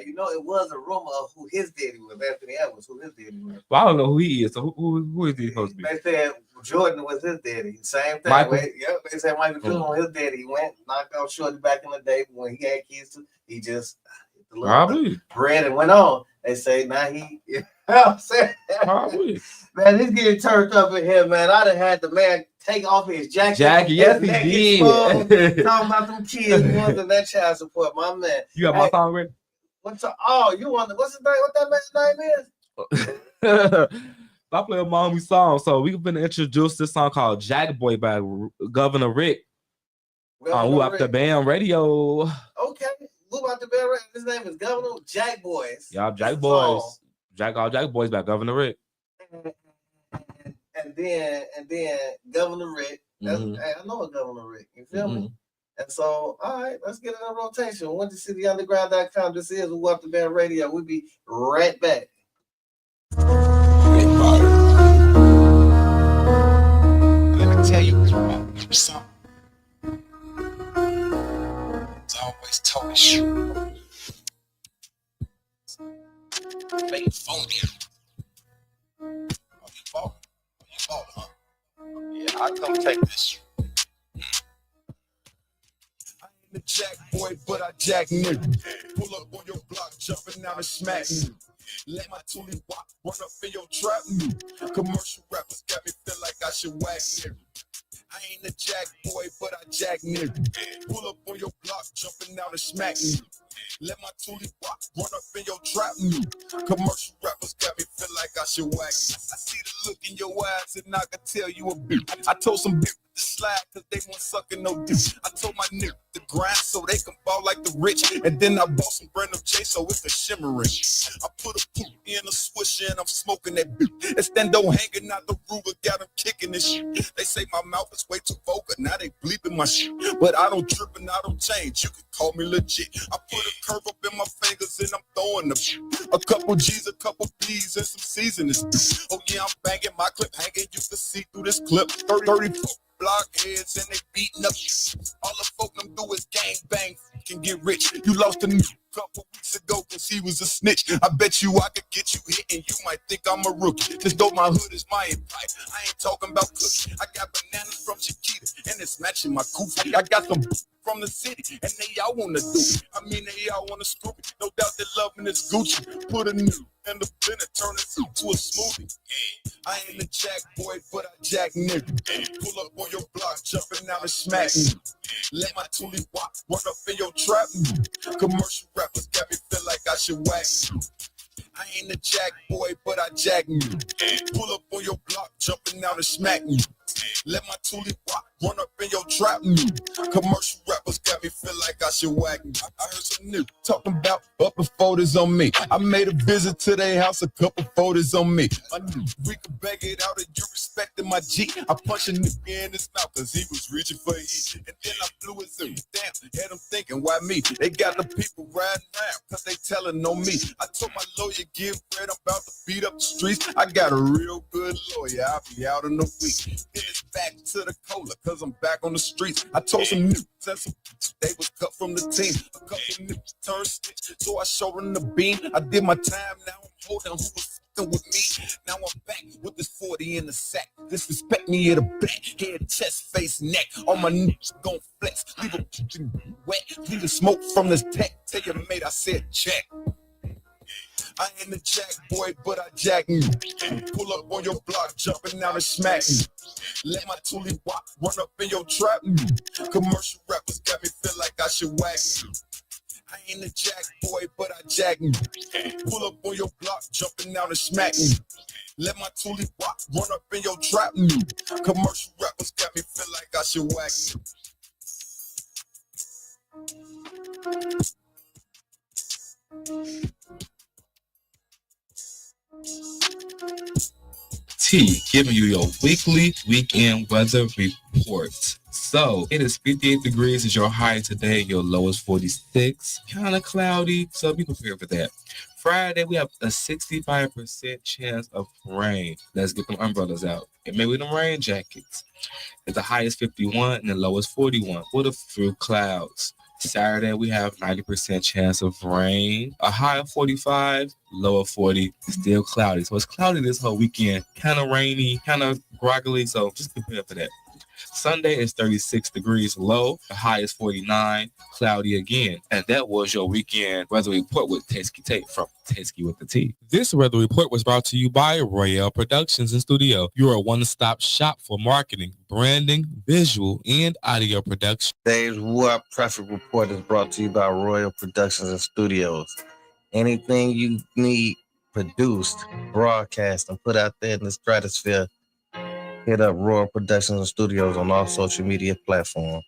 D: You know, it was a rumor of who his daddy was. Anthony Edwards, who his daddy was.
C: Well, I don't know who he is. So who is he supposed to be?
D: They said Jordan was his daddy. Same thing. They said Michael Jordan was his daddy. He went knocked out Shorty back in the day when he had kids too. He just
C: probably
D: bread and went on. They say now he.
C: Probably.
D: Man, he's getting turned up in here, man. I done had the man take off his jacket.
C: Yes, he did.
D: Talking about them kids wanting that child support, my man.
C: You got my song ready?
D: What's his name? What that man's name is?
C: I play a mommy song, so we're gonna introduce this song called Jack Boy by Governor Rick. Who up the band radio?
D: Okay, who up the band radio? His name is Governor Jack Boys.
C: Y'all, Jack Boys. Jack Boys by Governor Rick.
D: And then Governor Rick. Hey, I know a Governor Rick. You feel me? And so, all right, let's get it in rotation. WinterCityUnderground.com. This is Who Up the Band Radio. We'll be right back.
G: Let me tell you something. It's always told you. Fake phony. Oh, you bought, huh? Yeah, I come take this. I ain't the Jack boy, but I Jack nigga. Pull up on your block, jumping down and smack me. Let my toolie walk, run up in your trap. Commercial rappers got me feel like I should whack nigga. I ain't the Jack boy, but I Jack nigga. Pull up on your block, jumping down and smack me. Let my toolie walk, run up in your trap. Commercial rappers got me feel like I should whack. I see the look in your eyes and I can tell you a bitch. I told some bitch to slide cause they weren't sucking no dick. I told my nigga to grind so they can ball like the rich. And then I bought some brand new J so it's a shimmering. I put a poop in a swisher and I'm smoking that beat. Estendo hanging out the Ruger, got them kicking this shit. They say my mouth is way too vulgar, now they bleeping my shit. But I don't trip and I don't change, you can call me legit. I put a curve up in my fingers and I'm throwing them shit. A couple G's, a couple B's, and some seasoning. Oh yeah, I'm banging my clip hanging, you can see through this clip. 34 blockheads and they beating up. All the folk them do is gang bang, can get rich. You lost a couple weeks ago cause he was a snitch. I bet you I could get you hit and you might think I'm a rookie. Just though my hood is my empire, I ain't talking about cookies. I got bananas from Chiquita and it's matching my kufi. I got some from the city and they all wanna do it. I mean they all wanna scoop it. No doubt they loving this Gucci. Put a new in the blender, turn it to a smoothie. I ain't a jack boy, but I jack nigga. Pull up on your block, jumping down and smack me. Let my toolie walk, run up in your trap. Commercial rappers got me feel like I should whack. I ain't a jack boy, but I jack me. Pull up on your block, jumping down and smack me. Let my toolie walk, run up in your trap. Commercial rappers got me feel like I should whack me. I heard some new talking about upper photos on me. I made a visit to their house, a couple photos on me. I knew we could bag it out and you respected my G. I punched a nigga in his mouth cause he was reaching for heat. And then I blew his ear. Damn, had him thinking, why me? They got the people riding around cause they telling on me. I told my lawyer, give bread, I'm about to beat up the streets. I got a real good lawyer, I'll be out in a week. Then it's back to the cola cause I'm back on the streets. I told some new they was cut from the team. A couple niggas turned stitch, so I showed them the beam. I did my time, now I'm holding who was fucking with me. Now I'm back with this 40 in the sack. Disrespect me at the back, head, chest, face, neck. All my niggas gon' flex, leave them wet. Leave the smoke from this tech. Tell your mate I said check. I ain't a jack boy, but I jack me. Pull up on your block, jumping down and smack me. Let my toolie walk, run up in your trap. Commercial rappers got me feel like I should whack me. I ain't a jack boy, but I jack me. Pull up on your block, jumping down and smack me. Let my toolie walk, run up in your trap. Commercial rappers got me feel like I should whack me.
I: T, giving you your weekly weekend weather report. So it is 58 degrees is your high today, your low is 46. Kind of cloudy, so be prepared for that. Friday, we have a 65% chance of rain. Let's get them umbrellas out. And maybe them rain jackets. And the high is 51 and the low is 41 with a few clouds. Saturday, we have 90% chance of rain, a high of 45, low of 40, still cloudy. So it's cloudy this whole weekend, kind of rainy, kind of groggly, so just prepare for that. Sunday is 36 degrees low, the high is 49, cloudy again. And that was your weekend weather report with Teskey Tate from Teskey with the T. This weather report was brought to you by Royale Productions and Studio. You're a one-stop shop for marketing, branding, visual, and audio production.
D: Today's Wop Traffic Report is brought to you by Royal Productions and Studios. Anything you need produced, broadcast, and put out there in the stratosphere, hit up Royal Productions and Studios on all social media platforms.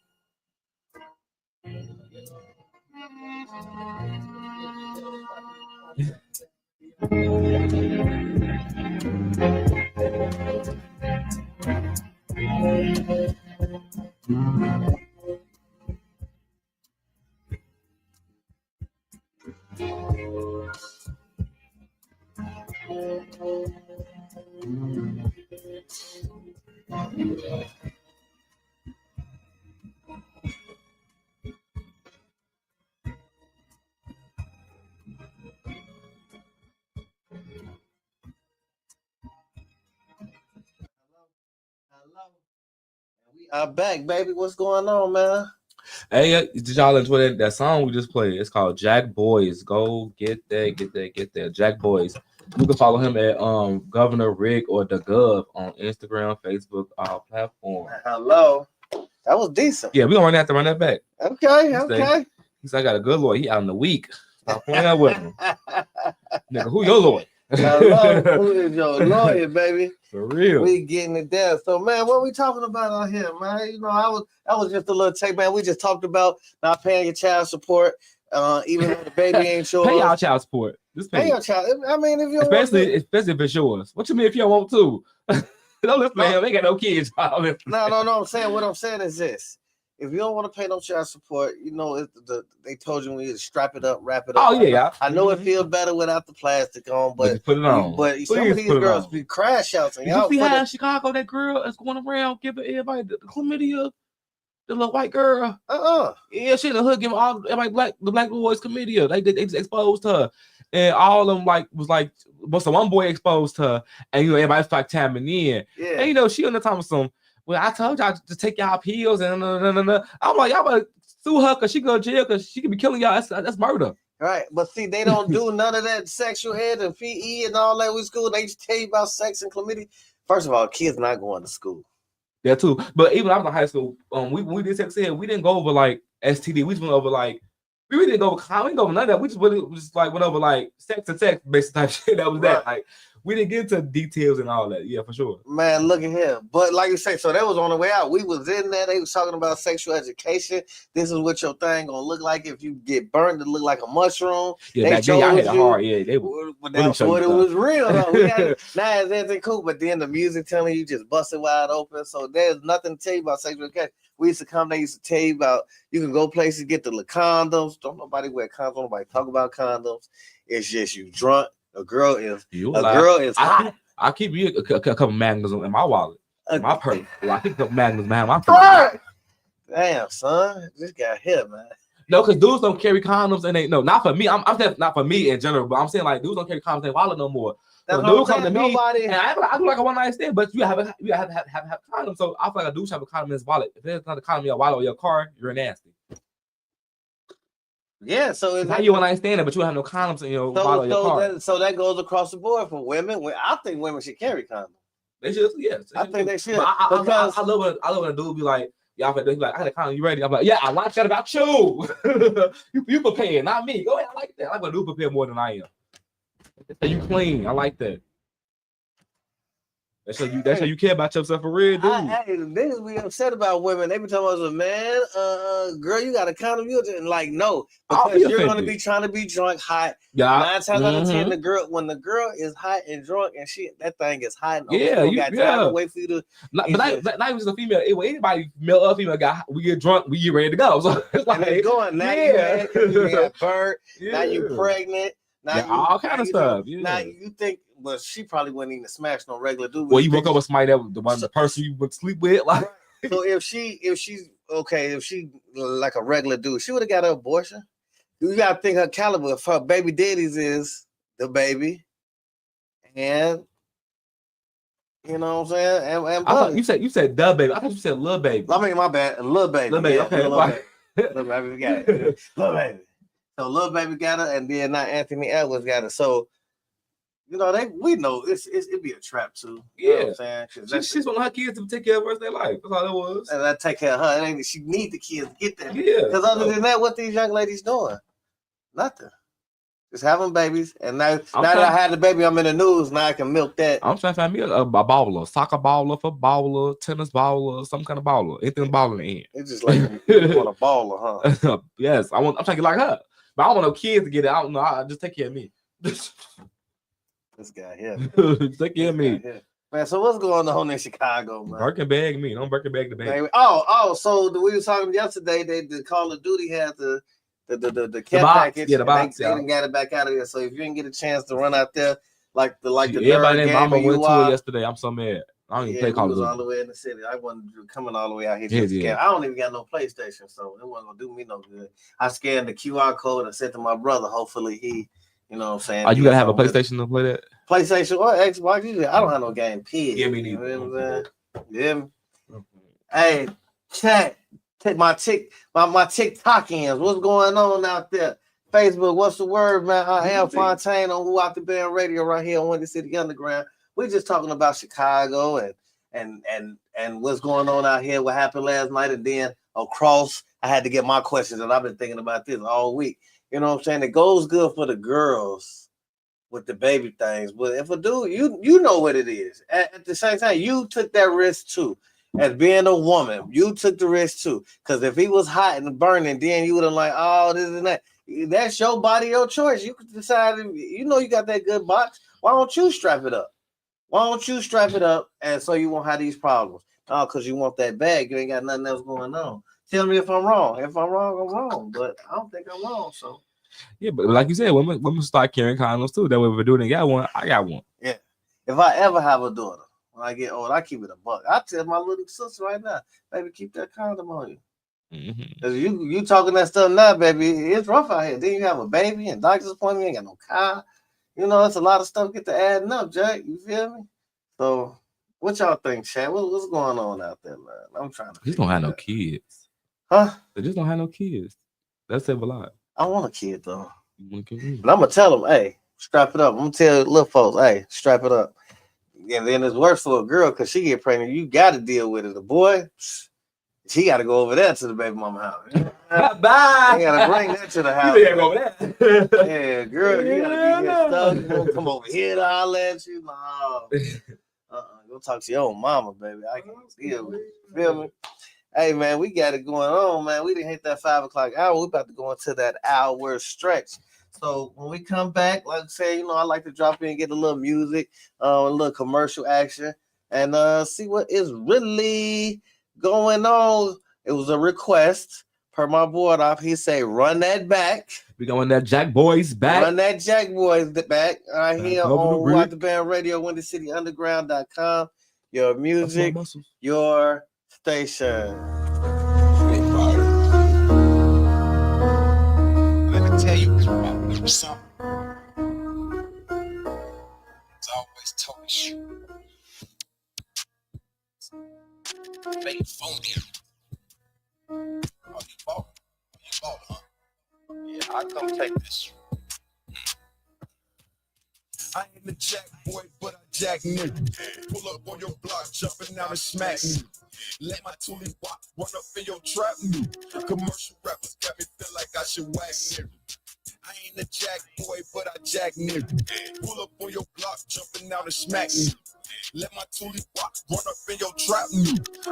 D: We are back, baby. What's going on, man?
C: Hey, did y'all enjoy that song we just played? It's called Jack Boys. Go get that. Jack Boys. You can follow him at Governor Rick or the Gov on Instagram, Facebook, all platforms.
D: Hello. That was decent.
C: Yeah, we're gonna have to run that back.
D: Okay.
C: He said I got a good lawyer. He out in the week. Stop playing with him. Nigga, who your lawyer?
D: I love who is your lawyer, baby.
C: For real.
D: We getting it there. So, man, what we talking about out here, man? You know, that was just a little take, man. We just talked about not paying your child support, even though the baby ain't yours.
C: Pay y'all child support. Just
D: pay your child. I mean, if you
C: especially if it's yours. What you mean if you don't want to? Don't listen to him. They got no kids.
D: No. I'm saying what I'm saying is this. If you don't want to pay no child support, you know they told you when you strap it up, wrap it up.
C: Oh yeah,
D: I know it feels better without the plastic on, but
C: put it on.
D: But some of these girls be crash outs.
C: Did you see how in Chicago that girl is going around giving everybody the chlamydia? The little white girl. Yeah, she in the hood giving all everybody the black boys chlamydia. They just exposed her, and all of them was one boy exposed her, and you know everybody started tapping in.
D: Yeah.
C: And you know she on the time of some. Well, I told y'all to take y'all pills and I'm like, y'all better sue her because she go to jail because she could be killing y'all. That's murder.
D: Right, but see, they don't do none of that sexual ed and PE and all that with school. They just tell you about sex and chlamydia. First of all, kids not going to school.
C: Yeah, too. But even when I was in high school, we did sex ed. We didn't go over like STD. We just went over like we really didn't go over. We didn't go over none of that. We just went over like sex and sex basic type shit. That was that. Like we didn't get into details and all that. Yeah, for sure.
D: Man, look at him. But like you say, so that was on the way out. We was in there. They was talking about sexual education. This is what your thing gonna look like if you get burned. It look like a mushroom.
C: Yeah, back then y'all had it hard. Yeah, they
D: were. But that's what it was real. Though. Now it's everything cool. But then the music telling you just bust it wide open. So there's nothing to tell you about sexual education. We used to come. They used to tell you about you can go places get the condoms. Don't nobody wear condoms. Don't nobody talk about condoms. It's just you drunk. A girl is hot.
C: I keep you a couple magnums in my wallet, my purse. Well, I keep a couple magnums behind my purse.
D: Damn, son, this guy here, man.
C: No, because dudes don't carry condoms and they not for me. I'm saying not for me in general, but I'm saying like dudes don't carry condoms in their wallet no more. So dude come to me and I do like a one night stand, but you have condoms. So I feel like a dude should have a condom in his wallet. If there's not a condom in your wallet or your car, you're nasty.
D: Yeah, so
C: how you want to understand it, but you have no condoms in your wallet or your car.
D: So that goes across the board for women. I think women should carry condoms.
C: They should, yes.
D: I think they should.
C: Because I love when a dude be like, y'all be like, I had a condom, you ready? I'm like, yeah, I like that about you. you prepared, not me. Go ahead, I like that. I like when a dude prepare more than I am. So you clean. I like that. That's how you care about yourself for real, dude.
D: Hey, niggas be upset about women. They be talking about, man, girl, you got a condom. You like, no, because you're going to be trying to be drunk, hot. Yeah. 9 times out of 10, when the girl is hot and drunk and that thing is hot. And you got time to wait for you to. Not
C: even just a female. Anybody, male or female, we get drunk, we get ready to go. So it's like,
D: it's going. Now you mad because you got burnt. Now you pregnant. Now
C: all kind of stuff.
D: Now you think. But she probably wouldn't even smash no regular dude.
C: Well, you woke up with somebody that was the person you would sleep with, like.
D: So if she like a regular dude, she would have got an abortion. You gotta think her caliber. If her baby daddies is the baby, and you know what I'm saying. And
C: I thought you said the baby. I thought you said little baby.
D: I mean, my bad, little baby.
C: Little baby. Okay,
D: little baby got it. Little baby. So little baby got her, and then now Anthony Edwards got her. So. You know, we know it'd be a trap too. You know what I'm saying?
C: She's one of her kids to take care of the rest of their life. That's all it was.
D: And I take care of her. She need the kids to get that.
C: Yeah.
D: Because other than that, what these young ladies doing? Nothing. Just having babies. And now that I had the baby, I'm in the news. Now I can milk that.
C: I'm trying to find me a baller, soccer baller, football baller, tennis baller, some kind of baller. Anything baller in the end.
D: It's just like you want a baller, huh?
C: Yes. I'm trying to get like her. But I don't want no kids to get it. I don't know. I just take care of me.
D: This guy here.
C: Take care of me.
D: Man, so what's going on in Chicago, man?
C: Birkin bag me. Don't Birkin bag the baby.
D: So we were talking yesterday. The Call of Duty had the care package.
C: Yeah, the box.
D: They didn't get it back out of there. So if you didn't get a chance to run out there, like the
C: everybody named Mama went to it yesterday. I'm so mad. I don't even play Call of Duty.
D: All the way in the city. I wasn't coming all the way out here. I don't even got no PlayStation, so it wasn't gonna do me no good. I scanned the QR code and sent to my brother. Hopefully he. You know what I'm saying?
C: You gotta have a PlayStation to play that?
D: PlayStation or Xbox. Usually I don't have no game.
C: Yeah, me neither.
D: You know what I'm saying? Yeah. Hey, chat. Take my TikTokians. What's going on out there? Facebook, what's the word, man? I am Fontaine on Who Out the Band Radio right here on Windy City Underground. We're just talking about Chicago and what's going on out here, what happened last night, and then across. I had to get my questions, and I've been thinking about this all week. You know what I'm saying? It goes good for the girls with the baby things. But if a dude, you know what it is. At the same time, you took that risk too. As being a woman, you took the risk too. Because if he was hot and burning, then you would have like, oh, this and that. That's your body, your choice. You could decide. You know you got that good box. Why don't you strap it up? Why don't you strap it up and so you won't have these problems? Oh, because you want that bag. You ain't got nothing else going on. Tell me if I'm wrong. If I'm wrong, I'm wrong. But I don't think I'm wrong. So
C: Yeah, but like you said, women start carrying condoms too. That way, if a dude ain't got one, I got one.
D: yeah. If I ever have a daughter, when I get old, I keep it a buck. I tell my little sister right now, baby, keep that condom on you. Cause you talking that stuff now, baby. It's rough out here. Then you have a baby and doctor's appointment. You ain't got no car. You know, it's a lot of stuff get to adding up, Jack. You feel me? So, what y'all think, Chad? What's going on out there, man? I'm trying to.
C: Just don't have no kids,
D: huh?
C: They just don't have no kids. That's a lot.
D: I want a kid though,
C: but
D: I'm gonna tell them, hey, strap it up. I'm gonna tell little folks, hey, strap it up. And then it's worse for a girl because she get pregnant. You got to deal with it. The boy, she got to go over there to the baby mama house.
C: Bye.
D: You got to bring that to the house.
C: You gotta go over there.
D: Yeah, girl, you got to get your stuff. You don't come over here to holler at you. No. Go talk to your own mama, baby. I can deal with it. You feel me? Hey, man, we got it going on, man. We didn't hit that 5 o'clock hour. We're about to go into that hour stretch. So when we come back, like I say, you know, I like to drop in and get a little music, a little commercial action, and see what is really going on. It was a request per my board off. He say, run that back.
C: We going that Jack Boys back.
D: Run that Jack Boys back. Right here on Rock the Band Radio, WindyCityUnderground.com. Your music, your station.
G: Let me tell you something. It's always talking shit. Fake phony. Oh, you bought? Huh? Yeah, I come take this. I ain't the Jack boy, but I Jack nigga. Pull up on your block, jumping out and smack me. Let my toolie walk, run up in your trap. Commercial rappers got me feel like I should whack nigga. I ain't a Jack boy, but I Jack nigga. Pull up on your block, jumping out and smack me. Let my toolie walk, run up in your trap.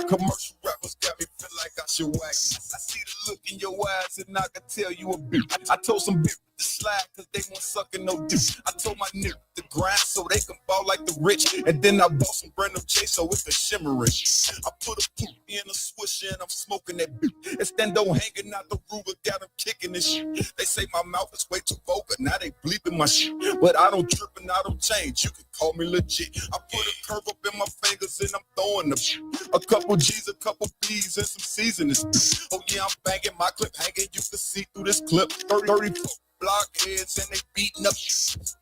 G: Commercial rappers got me feel like I should whack. I see the look in your eyes and I can tell you a bit. I told some bitch to slide cause they won't suckin' no dick. I told my nigga to grind so they can ball like the rich. And then I bought some brand new J so it's a shimmerish. I put a poop in a swisher and I'm smoking that bitch. Estendo hanging out the Ruger, got them kicking this shit. They say my mouth is way too vulgar, now they bleeping my shit. But I don't trip and I don't change, you can call me legit. I put a curve up in my fingers and I'm throwing them shit. A couple G's, a couple B's, and some seasonings. Oh yeah, I'm banging my clip hanging, you can see through this clip. 34 blockheads and they beating up.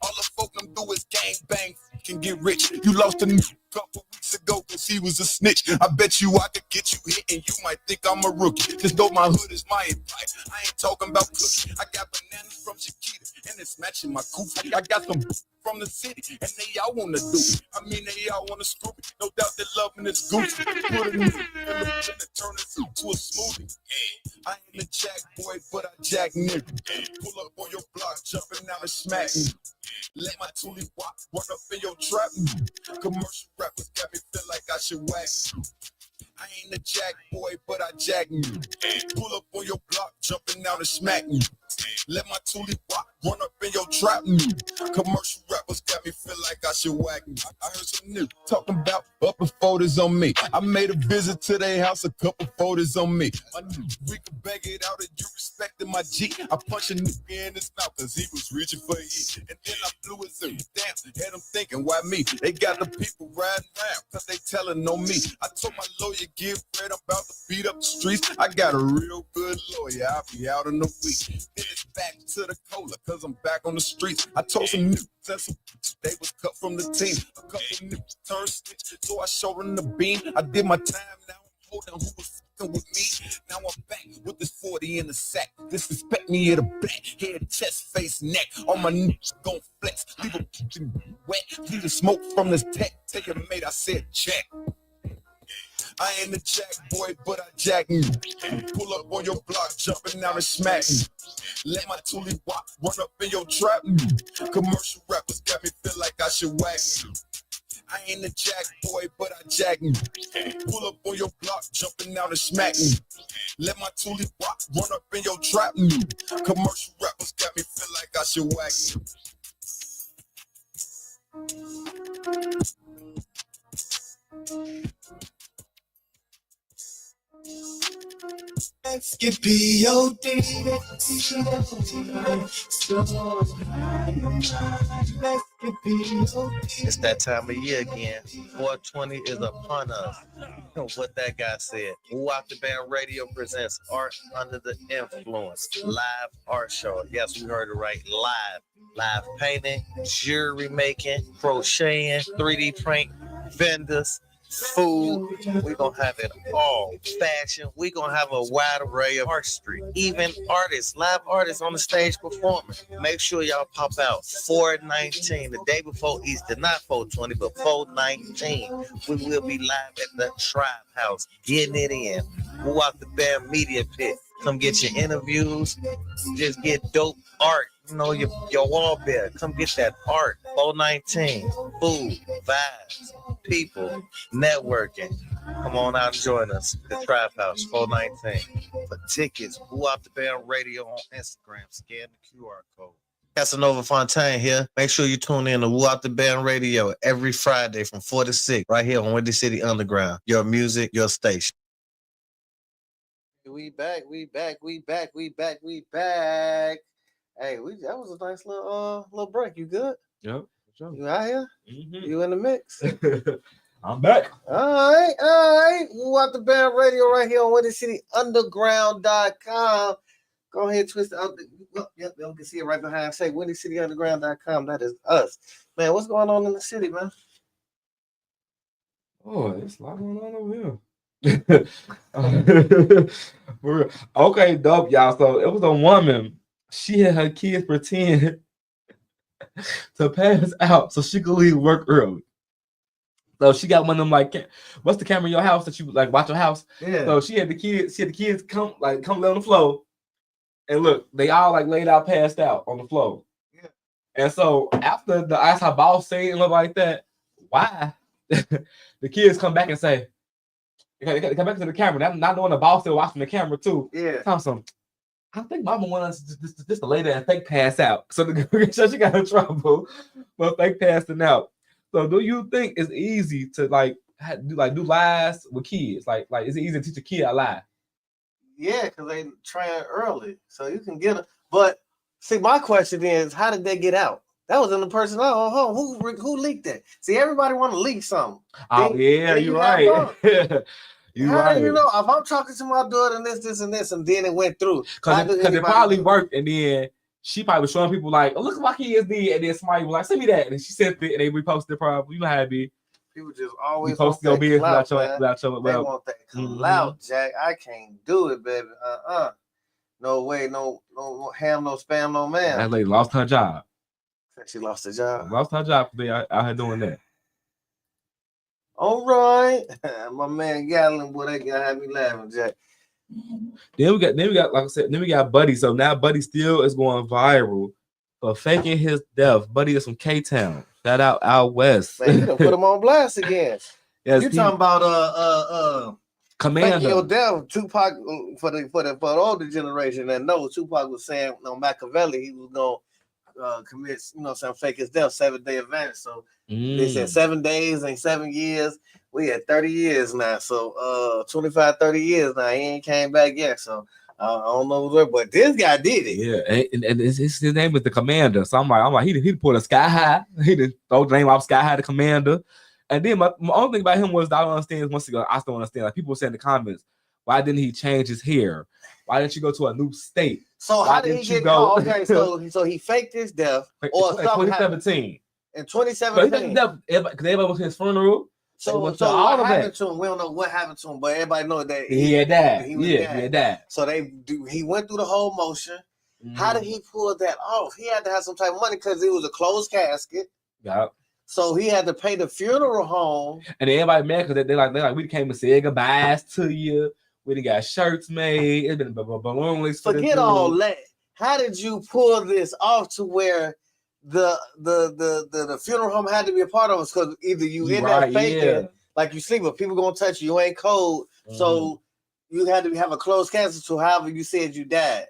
G: All the folk them do is gang bang, can get rich. You lost a couple weeks ago cause he was a snitch. I bet you I could get you hit and you might think I'm a rookie. Just though my hood is my advice, I ain't talking about cookies. I got bananas from Chiquita and it's matching my coupe. I got some from the city and they all wanna do it. I mean they all wanna scoop it. No doubt they loving this goose. Put it in the turn it to a smoothie. I ain't a Jack boy, but I Jack nigga. Pull up on your block, jumping out and smack me. Let my toolie walk, run up in your trap. Commercial rappers got me feel like I should whack. I ain't a Jack boy, but I Jack me. Pull up on your block, jumping out and smack me. Let my toolie walk, run up in your trap. Commercial rappers got me feel like I should whack me. I heard some niggas talking about upping photos on me. I made a visit to their house, a couple photos on me. We could bang it out and you respected my G. I punched a nigga in his mouth cause he was reaching for heat. And then I blew his ear. Damn, had him thinking, why me? They got the people riding around cause they telling on me. I told my lawyer, give Fred, I'm about to beat up the streets. I got a real good lawyer, I'll be out in a week. Then it's back to the cola cause I'm back on the streets. I told some niggas and some they was cut from the team. A couple niggas turned snitch, so I showed them the beam. I did my time, now I'm holding who was fucking with me. Now I'm back with this 40 in the sack. Disrespect me at a back, head, chest, face, neck. All my niggas gon' flex, leave them wet. Leave the smoke from this tech. Tell your mate I said check. I ain't a jack boy, but I jack you. Pull up on your block, jumping down and smack you. Let my toolie walk, run up in your trap. Commercial rappers got me feel like I should whack you. I ain't a jack boy, but I jack you. Pull up on your block, jumping down and smack you. Let my toolie walk, run up in your trap. Commercial rappers got me feel like I should whack you.
E: Let's get P.O.D.
D: It's that time of year again. 420 is upon us. What that guy said. Wop the Band Radio presents Art Under the Influence. Live art show. Yes, we heard it right. Live painting, jewelry making, crocheting, 3D print, vendors, food. We're going to have it all. Fashion. We're going to have a wide array of artistry. Even artists, live artists on the stage performing. Make sure y'all pop out. 4/19, the day before Easter. Not 4/20, but 4/19. We will be live at the Tribe House. Getting it in. Who out the Band Media Pit. Come get your interviews. Just get dope art. You know, your wall bear. Come get that art. 4/19. Food, vibes, people, networking. Come on out and join us. The Tribe House, 4/19. For tickets, Who Out the Band Radio on Instagram. Scan the QR code. Casanova Fontaine here. Make sure you tune in to Woo Out the Band Radio every Friday from 4 to 6 right here on Windy City Underground. Your music, your station. We back. Hey, that was a nice little break. You good?
C: Yep. Sure.
D: You out here?
C: Mm-hmm.
D: You in the mix?
C: I'm back.
D: All right. Woo Out the Band Radio right here on WindyCityUnderground.com. Go ahead, twist it out. Yep, you can see it right behind. Say WindyCityUnderground.com. That is us. Man, what's going on in the city, man?
C: Oh, there's a lot going on over here. Okay, dope, y'all. So it was a woman. She had her kids pretend to pass out so she could leave work early. So she got one of them like, what's the camera in your house that you like watch your house?
D: Yeah.
C: So she had the kids come lay on the floor, and look, they all like laid out, passed out on the floor.
D: Yeah.
C: And so after I asked her boss say and look like that, why? The kids come back and say, they come back to the camera. Not knowing the boss still watching the camera too.
D: Yeah.
C: Thompson, I think Mama wants just to lay there and fake pass out. So she got in trouble for fake passing out. So do you think it's easy to do lies with kids? Like is it easy to teach a kid a lie?
D: Yeah, because they train early, so you can get them. But see, my question is, how did they get out? That was in the personnel home. Who leaked that? See, everybody want to leak something.
C: Oh yeah, you're right. You
D: how
C: right.
D: do you know if I'm talking to my daughter and this, and this, and then it went through?
C: Because it probably worked, and then she probably was showing people like, "Oh, look at my kids did," and then somebody was like, "Send me that," and she sent it, and they reposted it. Probably, you know how it be.
D: People just always
C: want that clout,
D: they want that clout, Jack. I can't do it, baby. No way, no ham, no spam, no man.
C: That lady lost her job.
D: She lost her job.
C: Lost her job for being out here doing that.
D: All right, my man Gatlin, boy, that guy had me laughing, Jack.
C: Then we got, like I said, we got Buddy. So now Buddy still is going viral for faking his death. Buddy is from K-Town. Shout out West.
D: Man, you done put him on blast again.
C: Yes,
D: you talking about
C: Commander.
D: Faking your death, Tupac for the older generation that knows Tupac was saying Machiavelli he was gonna commit, fake his death, 7-day advance. So they said 7 days and 7 years. We had 30 years now. So 25, 30 years now. He ain't came back yet. So I don't know where, but this guy did it.
C: Yeah, and his name is the Commander. So I'm like, he pulled a sky high. He did throw the name off sky high, the Commander. And then my only thing about him was I don't understand. Once again, I still understand. Like people were saying in the comments, why didn't he change his hair? Why didn't you go to a new state?
D: So how did he get caught? Okay, so he faked his death or
C: 2017.
D: In 2017,
C: because everybody was his funeral.
D: So what happened to him? We don't know what happened to him, but everybody knows that
C: he had died.
D: He
C: had died.
D: So he went through the whole motion. How did he pull that off? He had to have some type of money because it was a closed casket.
C: Yeah.
D: So he had to pay the funeral home.
C: And then everybody mad because they like we came and said goodbyes to you. We done got shirts made. It's been balloon release.
D: Forget all that. How did you pull this off to where the funeral home had to be a part of us? Because either you in that faking, like you sleep, but people gonna touch you. You ain't cold, so you had to have a closed casket. So however you said you died.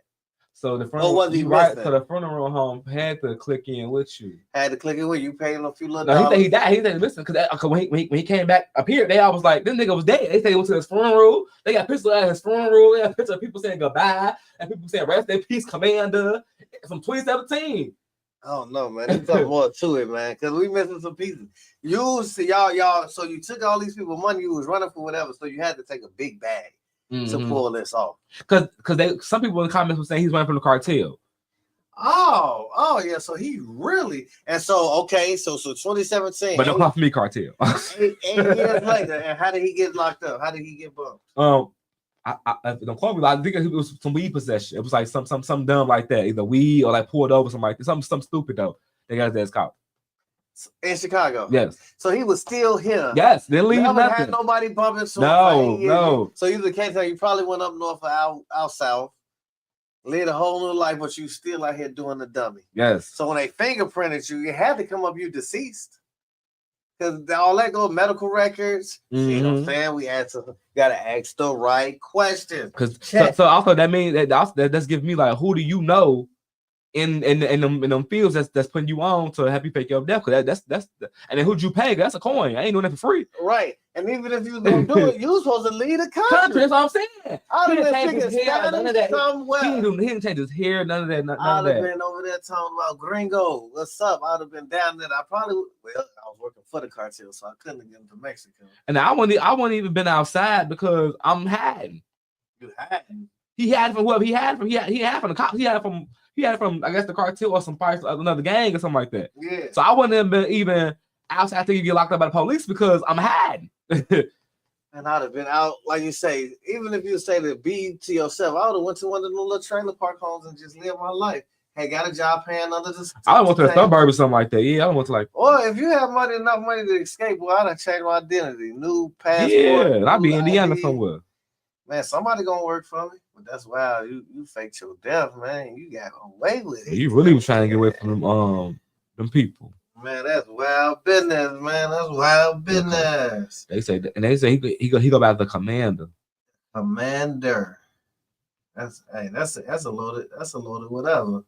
C: So the funeral, so the funeral home had to click in with you.
D: Had to click in with you. Paid him a few little
C: No,
D: dollars.
C: he died. He said, listen, because when he came back up here, they all was like, this nigga was dead. They said he went to his funeral. They got pictures of his funeral. They got pictures of people saying goodbye and people saying rest in peace, Commander, from 2017.
D: I don't know, man. There's something more to it, man. Because we missing some pieces. You see, y'all. So you took all these people money. You was running for whatever. So you had to take a big bag to pull this off.
C: Because some people in the comments were saying he's running from the cartel.
D: Oh, yeah. So he really, and so okay, so 2017.
C: But don't call for me cartel.
D: 8 years later, and how did he get locked up? How did he get bumped?
C: I don't call me. I think it was some weed possession. It was like some dumb like that, either weed or like pulled over, something like that. Something stupid though. They got his ass caught
D: in Chicago.
C: Yes.
D: So he was still here.
C: Yes. Didn't leave nothing.
D: Had nobody bumping. So
C: no.
D: So you the case that you probably went up north or out south. Led a whole new life, but you still out here doing the dummy.
C: Yes.
D: So when they fingerprinted you, you had to come up you deceased. Because all that go medical records. You know what I'm saying? We had to gotta ask the right questions.
C: Because so also that means that's giving me like, who do you know in them fields that's putting you on to help you fake your death? Because that's and then who'd you pay? That's a coin. I ain't doing that for free.
D: Right. And even if you was gonna do it, you was supposed to lead a country.
C: That's what I'm saying.
D: I'd have been
C: his hair, none of that.
D: Somewhere.
C: He didn't change his hair, none of that.
D: I'd have been over there talking about Gringo. What's up? I'd have been down there. I was working for the cartel, so I couldn't get into Mexico.
C: And I wouldn't even been outside because I'm hiding.
D: You hiding?
C: He had from whoever he had from. He had from the cops. He had from I guess the cartel or some parts of another gang or something like that.
D: Yeah.
C: So I wouldn't have been even outside till you get locked up by the police because I'm hiding.
D: And I'd have been out, like you say, even if you say to be to yourself, I would have went to one of the little trailer park homes and just lived my life. Hey, got a job paying under the.
C: I went to the suburb or something like that. Yeah, I went to like.
D: Or if you have enough money to escape, well, I'd have changed my identity, new passport.
C: Yeah, I'd be in Indiana somewhere.
D: Man, somebody gonna work for me. But that's wild. You faked your death, man. You got away with it.
C: You really was trying to get away from them people.
D: Man, that's wild business, man. That's wild business.
C: They say he go by the commander.
D: Commander. That's a loaded whatever.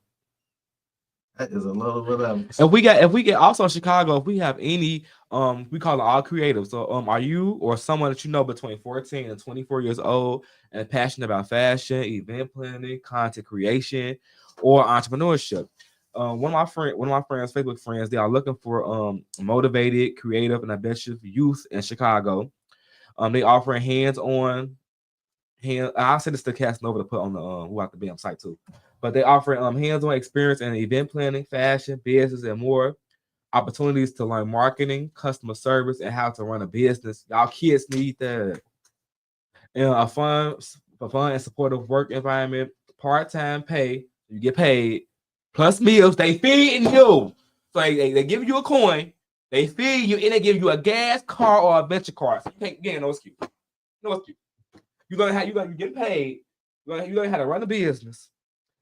D: That is a load of whatever.
C: If we get also in Chicago, if we have any we call it all creative. So are you or someone that you know between 14 and 24 years old and passionate about fashion, event planning, content creation, or entrepreneurship? One of my friends, Facebook friends, they are looking for motivated, creative, and ambitious youth in Chicago. They offering hands-on. I'll send this to Casting over to put on the who have to be on site too. But they offering hands-on experience in event planning, fashion, business, and more. Opportunities to learn marketing, customer service, and how to run a business. Y'all kids need that. And a fun and supportive work environment, part-time pay, you get paid, plus meals, they feeding you. So they give you a coin, they feed you, and they give you a gas car or a venture car. So you can't get no excuse. No excuse. You get paid. You learn how to run a business.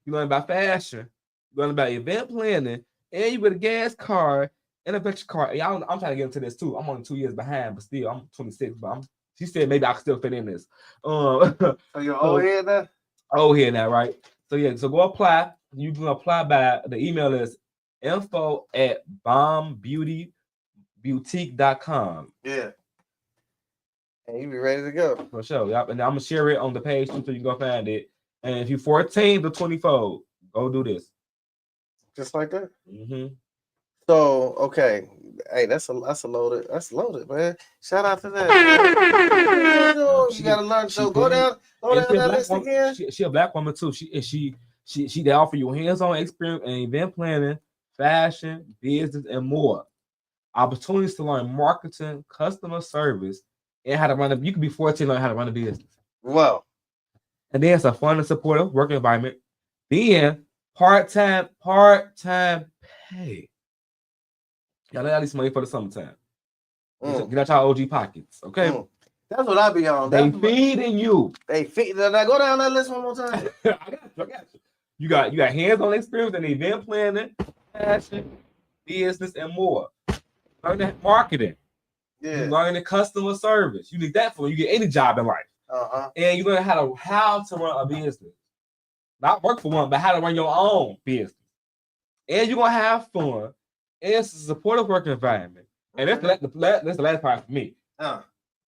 C: You learn about fashion. You learn about event planning, and you get a gas car and a venture car. I'm trying to get into this too. I'm only 2 years behind, but still, I'm 26. But she said maybe I can still fit in this.
D: So you're old here now?
C: Old here now, right? So yeah, so go apply. You can apply by the email is info@bombbeautyboutique.com.
D: Yeah. And you be ready to go.
C: For sure. Yep. And I'm gonna share it on the page too, so you can go find it. And if you're 14 to 24, go do this. Just like that.
D: Mm-hmm. So okay, hey, that's loaded, man. Shout out to that. You gotta learn. So go down that list again.
C: She a black woman too. She they offer you hands-on experience in event planning, fashion, business, and more. Opportunities to learn marketing, customer service, and how to run you can be 14 and learn how to run a business.
D: Wow.
C: And then it's a fun and supportive work environment. Then part-time pay. Y'all need at least money for the summertime. Get out y'all OG pockets, okay?
D: That's what I be on.
C: They feeding you.
D: They feed. Did I go down that list one more time?
C: I got you. You got hands-on experience in event planning, fashion, business, and more. Learn that marketing.
D: Yeah.
C: You learn the customer service. You need that for you get any job in life. And you learn how to run a business. Not work for one, but how to run your own business. And you're gonna have fun. And it's a supportive work environment. And that's the last part for me.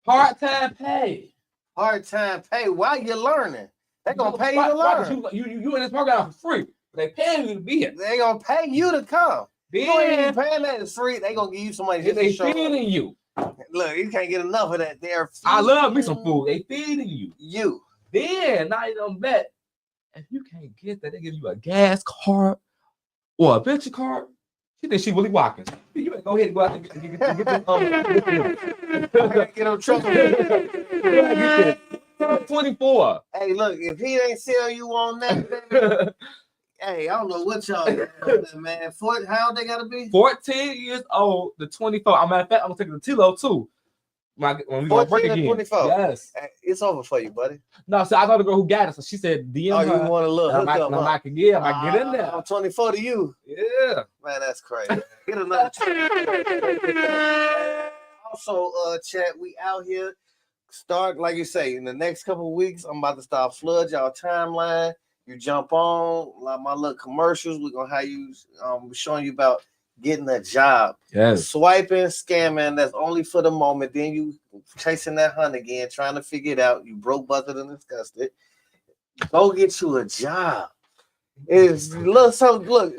C: Part-time pay.
D: Part-time pay while you're learning. They're gonna pay you to learn.
C: You in this program for free. They paying you to be here.
D: They gonna pay you to come.
C: Then,
D: you ain't even paying that it's free. They gonna give you somebody just
C: they
D: to show
C: feeding you.
D: Look, you can't get enough of that.
C: I love me some food. They feeding you.
D: You.
C: Then now you don't bet. If you can't get that, they give you a gas card or a venture card. She thinks she really walking. You better go ahead and go out and get
D: them truck.
C: 24.
D: Hey, look, if he ain't sell you on that, hey, I don't know what y'all got, man. How old they gotta be?
C: 14 years old to 24. I'm matter of fact, I'm gonna take the Tilo too. When we go break again.
D: 24.
C: Yes.
D: Hey, it's over for you, buddy.
C: No, so I know the girl who got it. So she said, DM her.
D: You want a little hookup?
C: I can get in there.
D: I'm 24 to you.
C: Yeah.
D: Man, that's crazy. Get another Also, chat, we out here. Start, like you say, in the next couple of weeks, I'm about to start flood y'all timeline. You jump on like my little commercials. We're gonna have you showing you about getting a job.
C: Yes.
D: Swiping, scamming, that's only for the moment. Then you chasing that hunt again, trying to figure it out. You broke, busted, and disgusted. Go get you a job. It's look,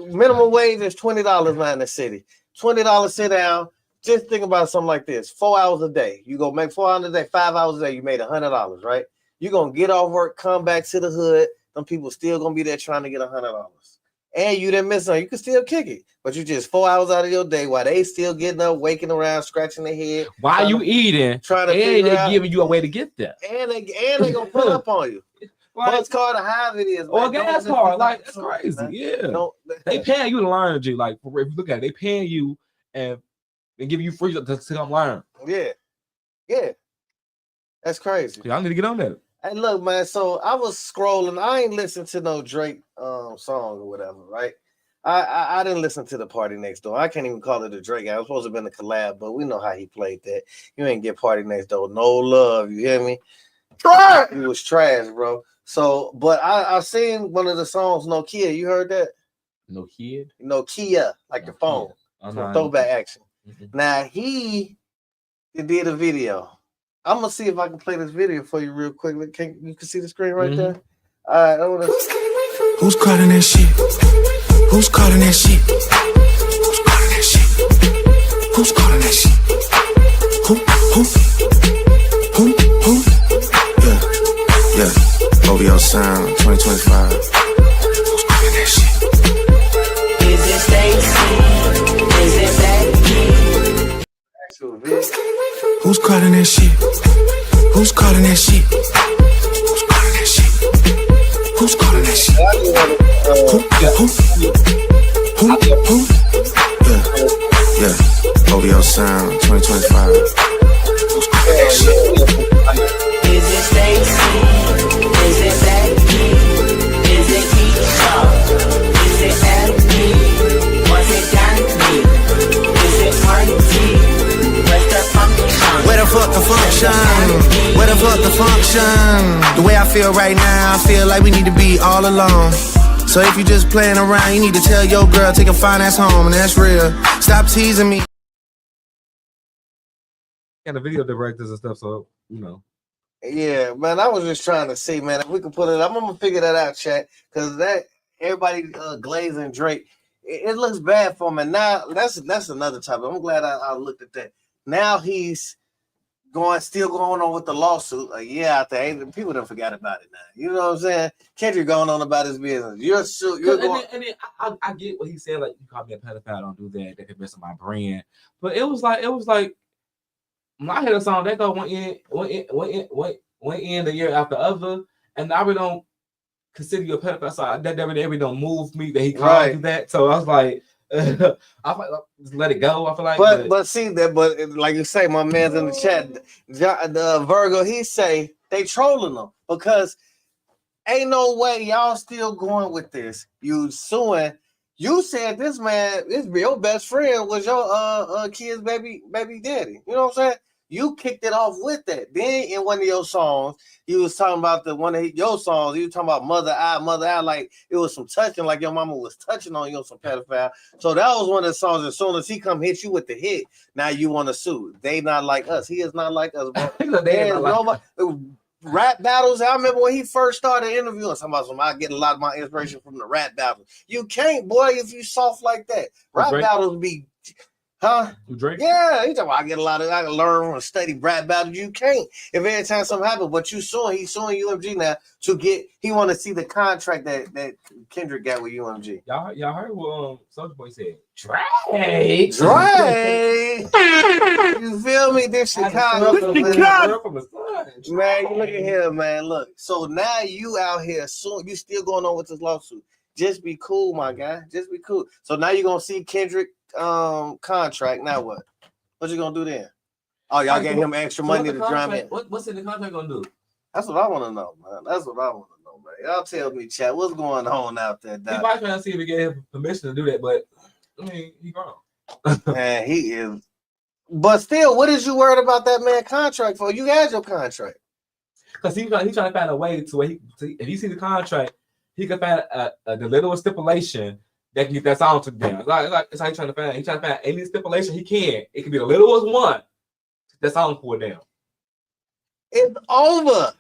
D: minimum wage is $20 now in the city. $20 sit down. Just think about something like this: 4 hours a day. You go make 4 hours a day, 5 hours a day. You made $100, right? You're gonna get off work, come back to the hood. Some people still gonna be there trying to get $100, and you didn't miss something. You can still kick it, but you just 4 hours out of your day while they still getting up, waking around, scratching their head.
C: While you eating,
D: trying to
C: and they giving you a way to get there,
D: and they gonna pull up on you. Bus card or however it is,
C: or a gas card, like that's crazy.
D: Man.
C: Yeah, they paying you to learn, G. Like if you look at it, they paying you and give you free to come learn.
D: Yeah, that's crazy.
C: Y'all need to get on that.
D: Hey, look, man. So I was scrolling. I ain't listened to no Drake song or whatever, right? I didn't listen to the Party Next Door. I can't even call it a Drake. I was supposed to have been a collab, but we know how he played that. You ain't get Party Next Door, no love. You hear me? Trash. He was trash, bro. So, but I seen one of the songs, Nokia. You heard that? Nokia, like the phone. Throwback action. Now he did a video. I'm gonna see if I can play this video for you real quick. You can see the screen right there. All right.
E: Who's calling that shit? Who's calling that shit? Who's calling that shit? Who's calling that shit? Who? Yeah. OVO Sound 2025. Who's calling that shit?
K: Is it Stacy? Is it Becky?
E: Who's calling that shit? Who's calling that shit? Who's calling that shit? Who's calling that shit? Who? Yeah. OVO Sound 2025. Who's calling that shit?
K: Is it Stacy? Is it Becky? Is it Keisha? Is it Abby? Was it Danny? Is it Marty? Where's the function?
E: Where the fuck the function? Where the fuck the function? The way I feel right now, I feel like we need to be all alone. So if you just playing around, you need to tell your girl, take a fine ass home, and that's real. Stop teasing me.
C: And the video directors and stuff, so you know.
D: Yeah, man. I was just trying to see, man, if we can put it. I'm gonna figure that out, chat, because that everybody glazing Drake, it looks bad for him. And now that's another topic. I'm glad I looked at that. Now he's still going on with the lawsuit a year out there. People don't forget about it now. You know what I'm saying? Kendrick going on about his business.
C: I get what he said. Like, you call me a pedophile, don't do that. That could mess up my brand. But it was like when I hear the song, they go one end the year after the other, and I really don't consider you a pedophile. So that really don't move me that he called you that. So I was like, I feel like just let it go. I feel like,
D: but see that, but like you say, my man's in the chat, the Virgo, he say they trolling them because ain't no way y'all still going with this. You suing. You said this man, your best friend was your kid's baby daddy. You know what I'm saying? You kicked it off with that. Then in one of your songs, you was talking about one of your songs. You was talking about mother eye, like it was some touching, like your mama was touching on you, some pedophile. So that was one of the songs. As soon as he come hit you with the hit, now you want to sue. They not like us. He is not like us, bro. There's nobody. Rap battles. I remember when he first started interviewing somebody. I get a lot of my inspiration from the rap battles. You can't, boy, if you soft like that. Rap battles be, huh?
C: Drake?
D: Yeah, he talking. I get a lot of. I can learn from study rap battles. You can't. If every time something happens, but he's suing UMG now to get. He want to see the contract that Kendrick got with UMG.
C: Y'all heard what Soulja Boy said?
D: Drake. You feel me? This Chicago. Man, you look at here, man. Look. So now you out here soon. You still going on with this lawsuit. Just be cool, my guy. Just be cool. So now you're gonna see Kendrick contract. Now what? What you gonna do then? Oh, y'all gave him extra money to drum in.
C: What's in the contract gonna do?
D: That's what I want to know, man. That's what I want to know, man. Y'all tell me, chat, what's going on out there, Doc?
C: He might try to see if he gave him permission to do that, but I mean, he grown.
D: Man, he is. But still, what is you worried about that man contract for? You had your contract.
C: Because he's trying to find a way to where if you see the contract, he can find the little stipulation that can get that song took down. It's how he's trying to find. He's trying to find any stipulation he can. It can be the littlest one. That song pulled down.
D: It's over.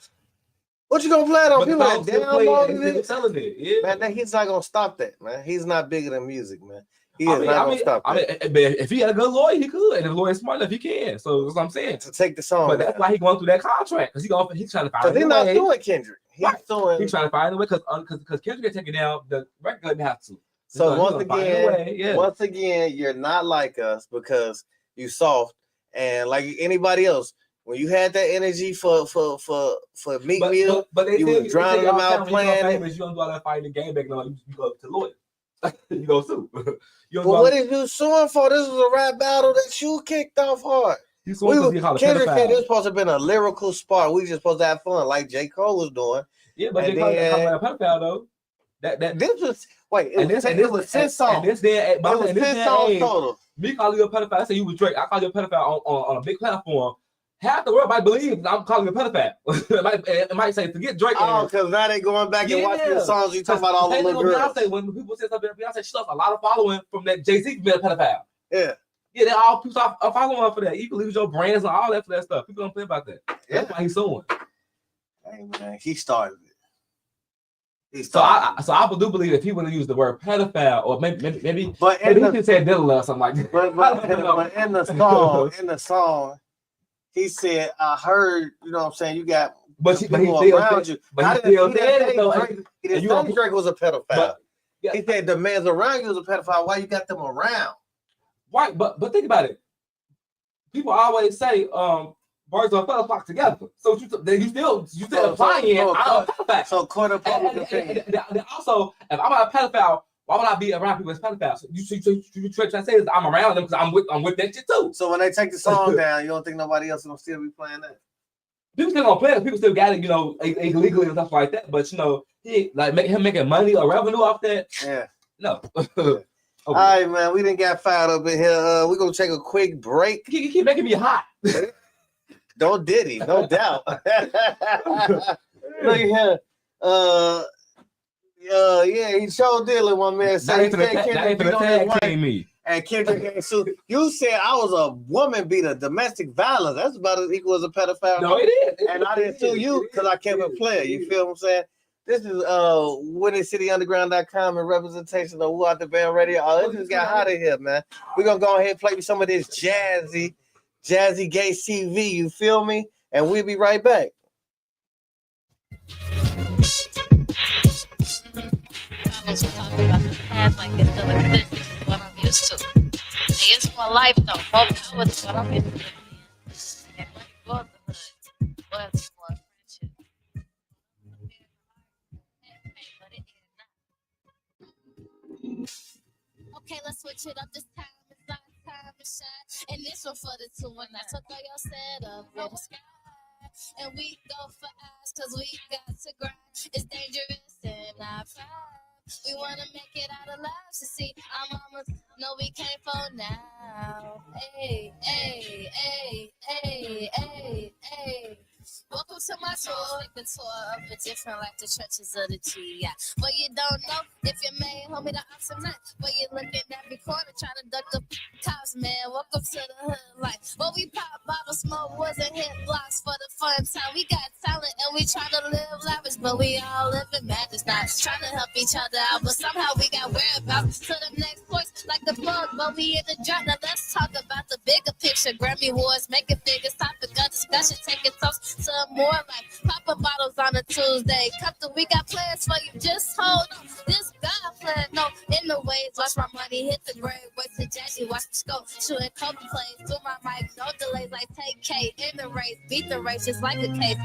D: What you gonna play it on? People that downloaded it.
C: Selling it. Yeah.
D: Man, he's not gonna stop that, man. He's not bigger than music, man. He is not gonna stop that.
C: If he had a good lawyer, he could. And if the lawyer's smart enough, he can. So that's what I'm saying.
D: To take the song.
C: But that's why he's going through that contract. Because he's trying to find a way.
D: Because he's not doing Kendrick. He's
C: trying to find a way because Kendrick can take it down. The record doesn't have to.
D: So once again, you're not like us because you soft and like anybody else. When you had that energy for Meek Mill, you was drowning them out playing it.
C: You don't do all that fighting the game back now. You go to lawyer. You go sue.
D: But what is you suing for? This was a rap battle that you kicked off hard. Kendrick said this was supposed to have been a lyrical spar. We just supposed to have fun, like J. Cole was doing.
C: Yeah, but J. Cole didn't call it a pedophile though.
D: This was it was 10 songs.
C: It was
D: 10 songs total.
C: Me calling you a pedophile. I said you was Drake. I call you a pedophile on a big platform. Half the world might believe I'm calling you a pedophile. it might say forget Drake.
D: Oh, because now they going back and watching the songs you talking about all the little girls.
C: When people say something, Beyonce, she lost a lot of following from that Jay-Z being a pedophile.
D: Yeah.
C: Yeah, they all people are following her for that. You can lose your brands and all that for that stuff. People don't play about that. Yeah. That's why he's suing.
D: Hey man, he started it.
C: So I do believe if he would have used the word pedophile or maybe he could say diddler or something like that.
D: But in the song, he said, I heard, you know what I'm saying, you got people around you. But he still said it though. He didn't say Drake was a pedophile. He said the man's around you was a pedophile. Why you got them around?
C: Right, but think about it. People always say, birds of a feather flock together. So you still applying it. I'm a pedophile.
D: So court of public opinion.
C: Also, if I'm a pedophile, why would I be around people as pedophiles? You try to say is I'm around them because I'm with that shit too.
D: So when they take the song down, you don't think nobody else is gonna still be playing that?
C: People still gonna play it. People still got it, illegally and stuff like that. But he like him making money or revenue off that.
D: Yeah.
C: No.
D: Okay. All right, man. We didn't get fired up in here. We're gonna take a quick break.
C: You keep making me hot.
D: Don't Diddy, no doubt. Look here. Yeah, he showed Dylan one man said
C: me.
D: And Kendrick ain't sued. You said I was a woman beater, domestic violence. That's about as equal as a pedophile.
C: No, it is.
D: And I didn't sue you because I kept it playing. You feel what I'm saying? This is WinningCityUnderground.com and representation of Woo Out the Band Radio. Oh, this just got hot in here, man. We're gonna go ahead and play some of this jazzy gay CV. You feel me? And we'll be right back.
L: Like it's still exists. This is what I'm used to. It's my life though. Both know it's what I'm used to. And like brotherhood was for friendship.
K: Okay, let's switch switch it up this time. It's our time to shine. And this one for the 2 and 9. So throw your set up in the sky. And we go for eyes, cause we got to grind. It's dangerous and I find we wanna make it out alive. So see, our mamas know we can't fall now. Hey, hey, hey, hey, hey, hey. Welcome to my tour, like the tour of a different like the churches of the G. Yeah. But you don't know if your man homie the ops or not. But you looking at every corner trying to duck the cops, man. Welcome to the hood life. But we pop bottles, smoke wasn't hit blocks for the fun time. We got talent and we try to live lavish, but we all live in madness. Not trying to help each other out, but somehow we got whereabouts to the next points like the bug. But we in the drought. Now let's talk about the bigger picture. Grammy Wars, making figures, topic of discussion, taking toast to more life. Popping bottles on a Tuesday. Couple, we got plans for you. Just hold on. This God plan, no, in the waves. Watch my money hit the grave. Wait to Jackie, watch the scope. Shooting Kobe plays. Do my mic, no delays like take K in the race. Beat the race just like a case.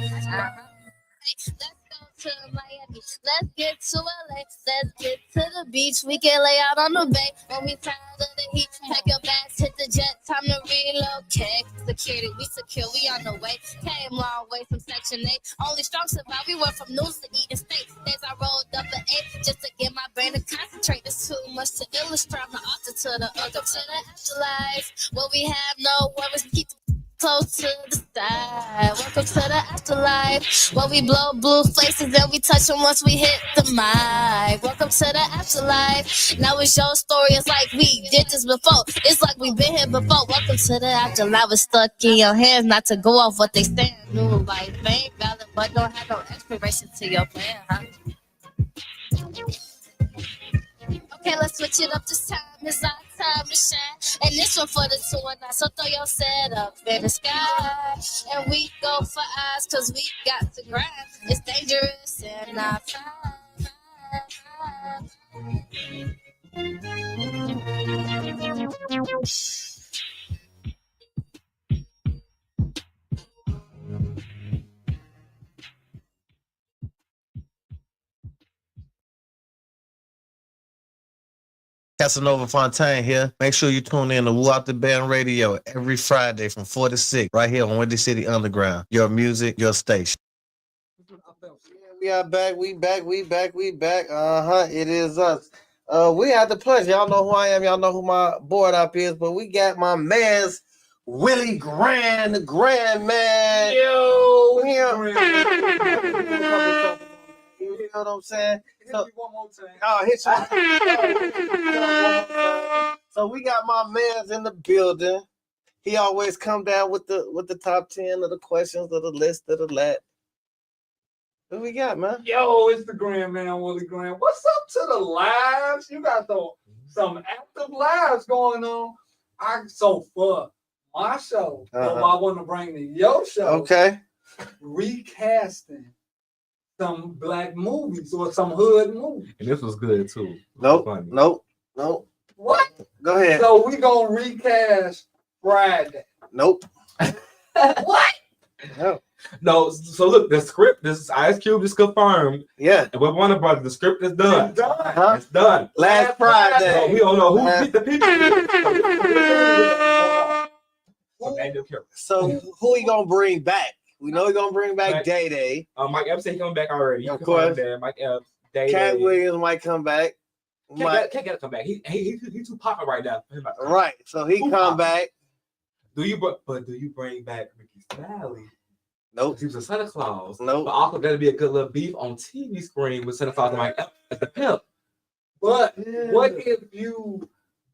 K: Hey, let's go to Miami. Let's get to LA. Let's get to the beach. We can lay out on the bay. When we tired of the heat, pack your bags, hit the jet. Time to relocate. Security, we secure. We on the way. Came long way from Section 8. Only strong survive. We went from news to eating steak. Days I rolled up at 8 just to get my brain to concentrate. There's too much to illustrate. The altar to the other to the afterlife. Where we have no worries. Keep close to the side. Welcome to the afterlife. Where we blow blue faces and we touch them once we hit the mic. Welcome to the afterlife. Now it's your story. It's like we did this before. It's like we've been here before. Welcome to the afterlife. It's stuck in your hands not to go off what they stand. New life ain't valid, but don't have no expiration to your plan, huh? Okay, let's switch it up this time. It's our time to shine. And this one for the 2 and 9. So throw your set up in the sky. And we go for eyes, cause we got to grind. It's dangerous and I
D: Casanova Fontaine here. Make sure you tune in to Woo Out the Band Radio every Friday from 4 to 6, right here on Windy City Underground. Your music, your station. We are back. We back. It is us. We had the pleasure. Y'all know who I am. Y'all know who my board up is. But we got my man's Willie Grand, the Grand Man. Yo, you know what I'm saying? So, one more time. Oh, hit you. So we got my man's in the building. He always come down with the top 10 of the questions of the list of the lat. What we got, man?
M: Yo, it's the Grand Man, Willie Graham. What's up to the lives? You got some active lives going on. So for my show, I want to bring to your show. Okay. Recasting some black movies or some hood movies.
C: And this was good too.
D: Nope.
M: What?
D: Go ahead.
M: So we gonna recast Friday.
D: Nope.
M: What?
C: No. So look, the script, this Ice Cube is confirmed.
D: Yeah.
C: And with Warner Brothers, the script is done.
M: It's done.
C: It's done.
D: Last Friday.
C: So we don't know who beat the people.
D: So who he gonna bring back? We know he's gonna bring back Day Day.
C: Mike Epps said he coming back already.
D: Of course.
C: Mike Epps, Day
D: Cat
C: Day.
D: Williams might come back.
C: Can't get to come back. He too popular right now.
D: Right. So he come back.
C: Do you bring back Ricky Smiley?
D: Nope.
C: He was a Santa Claus.
D: Nope.
C: But also that'd be a good little beef on TV screen with Santa Claus and Mike Epps as the pimp.
M: But what if you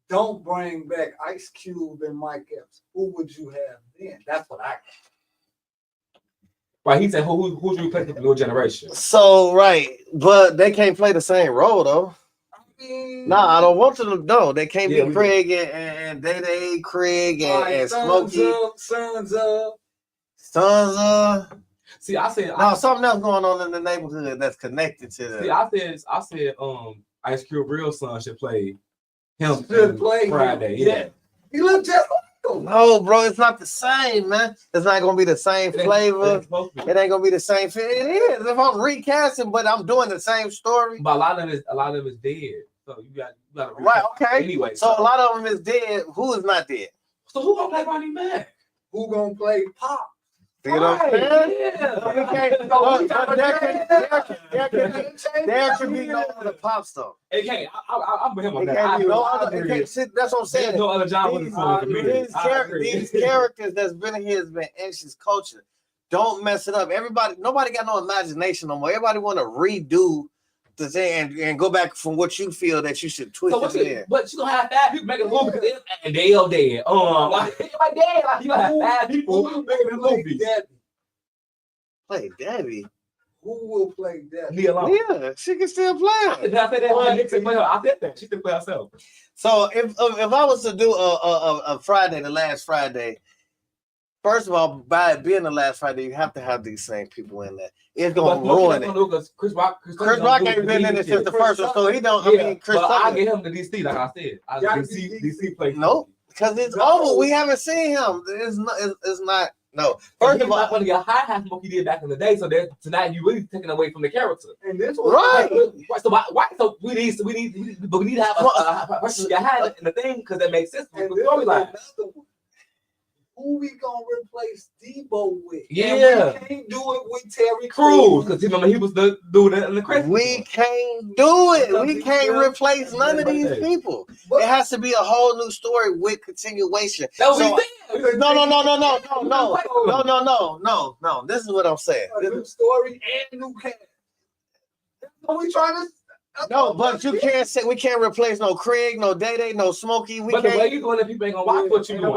M: don't bring back Ice Cube and Mike Epps? Who would you have then? That's what I got.
C: Right, he said, who's you replacing the new generation?
D: So right, but they can't play the same role though. Nah, I don't want them to. No, they can't be Craig and Day Craig and Smokey.
M: Sons of.
C: See, I said
D: something else going on in the neighborhood that's connected to that.
C: See, I said, Ice Cube real son should play him.
M: Should play
C: Friday. Yeah.
M: He look just like him.
D: No, bro, it's not the same, man. It's not gonna be the same flavor. It ain't gonna be the same fit. It is if I'm recasting, but I'm doing the same story.
C: But a lot of it is dead. So you got to
D: Right, okay.
C: Anyway,
D: so a lot of them is dead. Who is not dead?
C: So who gonna play Ronnie Mac?
M: Who gonna play Pop?
D: You know what I'm saying? There can be no other pop star.
C: It can't. I'm with him on
D: It
C: that.
D: can't be no
C: I
D: other.
C: agree.
D: That's what I'm saying.
C: There's no other genre with
D: These characters that's been in here has been ancient culture. Don't mess it up. Nobody got no imagination no more. Everybody want to redo the thing and go back from what you feel that you should twist it in.
C: But you gonna have 5 people making a movie and they all dead. Like dead. Like you gonna have 5 people making a movie.
D: Play Debbie.
M: Who will play Debbie?
D: Yeah, she can still play.
C: I said that. She can play herself.
D: So if I was to do a Friday, the last Friday, first of all, by it being the last Friday, you have to have these same people in there. It's gonna ruin it.
C: Chris Rock
D: ain't been in it since the first one, so he don't. I mean, Chris.
C: But I get him to DC, like I said. DC plays.
D: Nope, because it's over. We haven't seen him. It's not. No.
C: First of all, want to get high half what he did back in the day. So that tonight you really taking away from the character.
M: And this was
D: right.
C: So why? So we need to have a person get high in the thing because that makes sense.
M: Who we gonna replace Debo with?
C: Yeah,
M: and we can't do it with Terry
C: Crews because remember he was the dude in the crazy.
D: We can't do it. We can't replace none of these people. It has to be a whole new story with continuation. No. This is what I'm saying.
M: A new story and new cast. That's what we trying to.
D: No, but you can't say we can't replace no Craig, no Day, no Smokey.
C: But the way you doing it, people ain't gonna watch what you doing.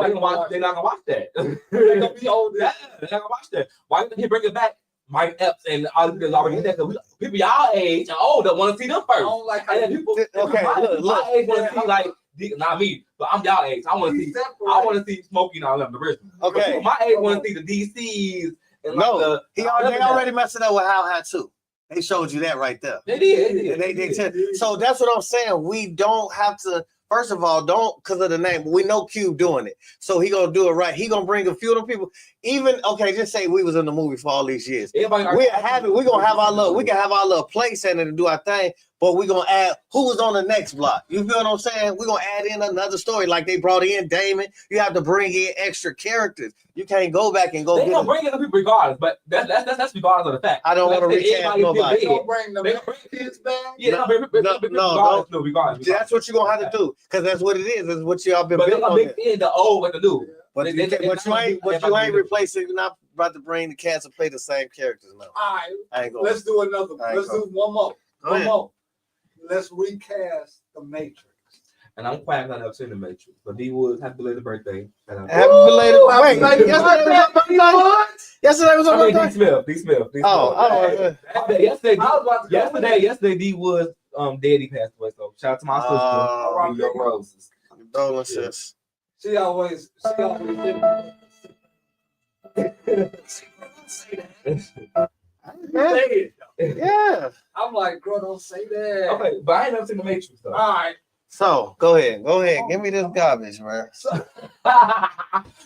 C: They're not gonna watch that. They're gonna be old. They're not gonna watch that. Why did he bring it back? Mike Epps and all the people already there because people y'all age and older want to see them first. I don't like and people.
D: Okay, look.
C: My age want to see like not me, but I'm y'all age. I want to see. I want to see Smokey and all them the rest.
D: Okay,
C: my age want to see the DCs. And
D: no, they already messed it up with How High too. They showed you that right there.
C: They did.
D: They so that's what I'm saying. We don't have to. First of all, don't because of the name. We know Cube doing it, so he gonna do it right. He gonna bring a few of them people. Even just say we was in the movie for all these years. We gonna have our little place in it to do our thing. But we gonna add who was on the next block. You feel what I'm saying? We're gonna add in another story like they brought in Damon. You have to bring in extra characters. You can't go back and go.
C: They gonna bring in people regardless, but that's regardless of the fact.
D: I don't want to recast nobody.
M: They gonna bring the kids back.
C: Yeah,
D: no,
C: regardless.
D: That's what you're gonna have to do because that's what it is. That's what y'all been building on.
C: In the old with the new.
D: But you ain't replacing. You're not about to bring the cats and play the same characters now.
M: All right, let's do another. Let's do one more. One more. Let's recast the Matrix.
C: And I'm quiet because I've never seen the Matrix. But D Woods, happy belated birthday.
D: Happy belated birthday. Yesterday was on birthday.
C: D Smith. Yesterday D Woods daddy passed away. So shout out to my sister. New York Roses.
D: Condolences.
M: She always
D: Yeah.
M: I'm like, girl, don't say that.
C: Okay, but I ain't never seen the Matrix though.
M: All right.
D: So go ahead. Give me this garbage, man.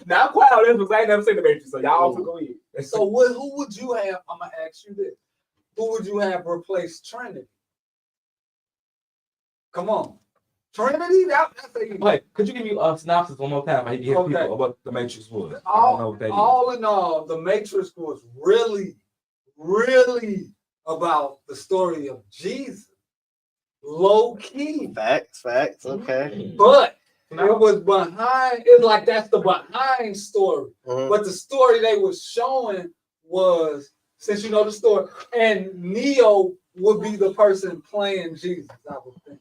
C: Now I'm quiet on this because I ain't never seen the Matrix. So y'all also go ahead.
M: So who would you have? I'm gonna ask you this. Who would you have replace Trinity? Come on. Trinity?
C: Wait, could you give me a synopsis one more time? I can hear people what the Matrix was.
M: All in all, the Matrix was really about the story of Jesus. Low key.
D: Facts. Okay.
M: But it was behind, it's like that's the behind story. But the story they were showing was, since you know the story, and Neo would be the person playing Jesus, I would think.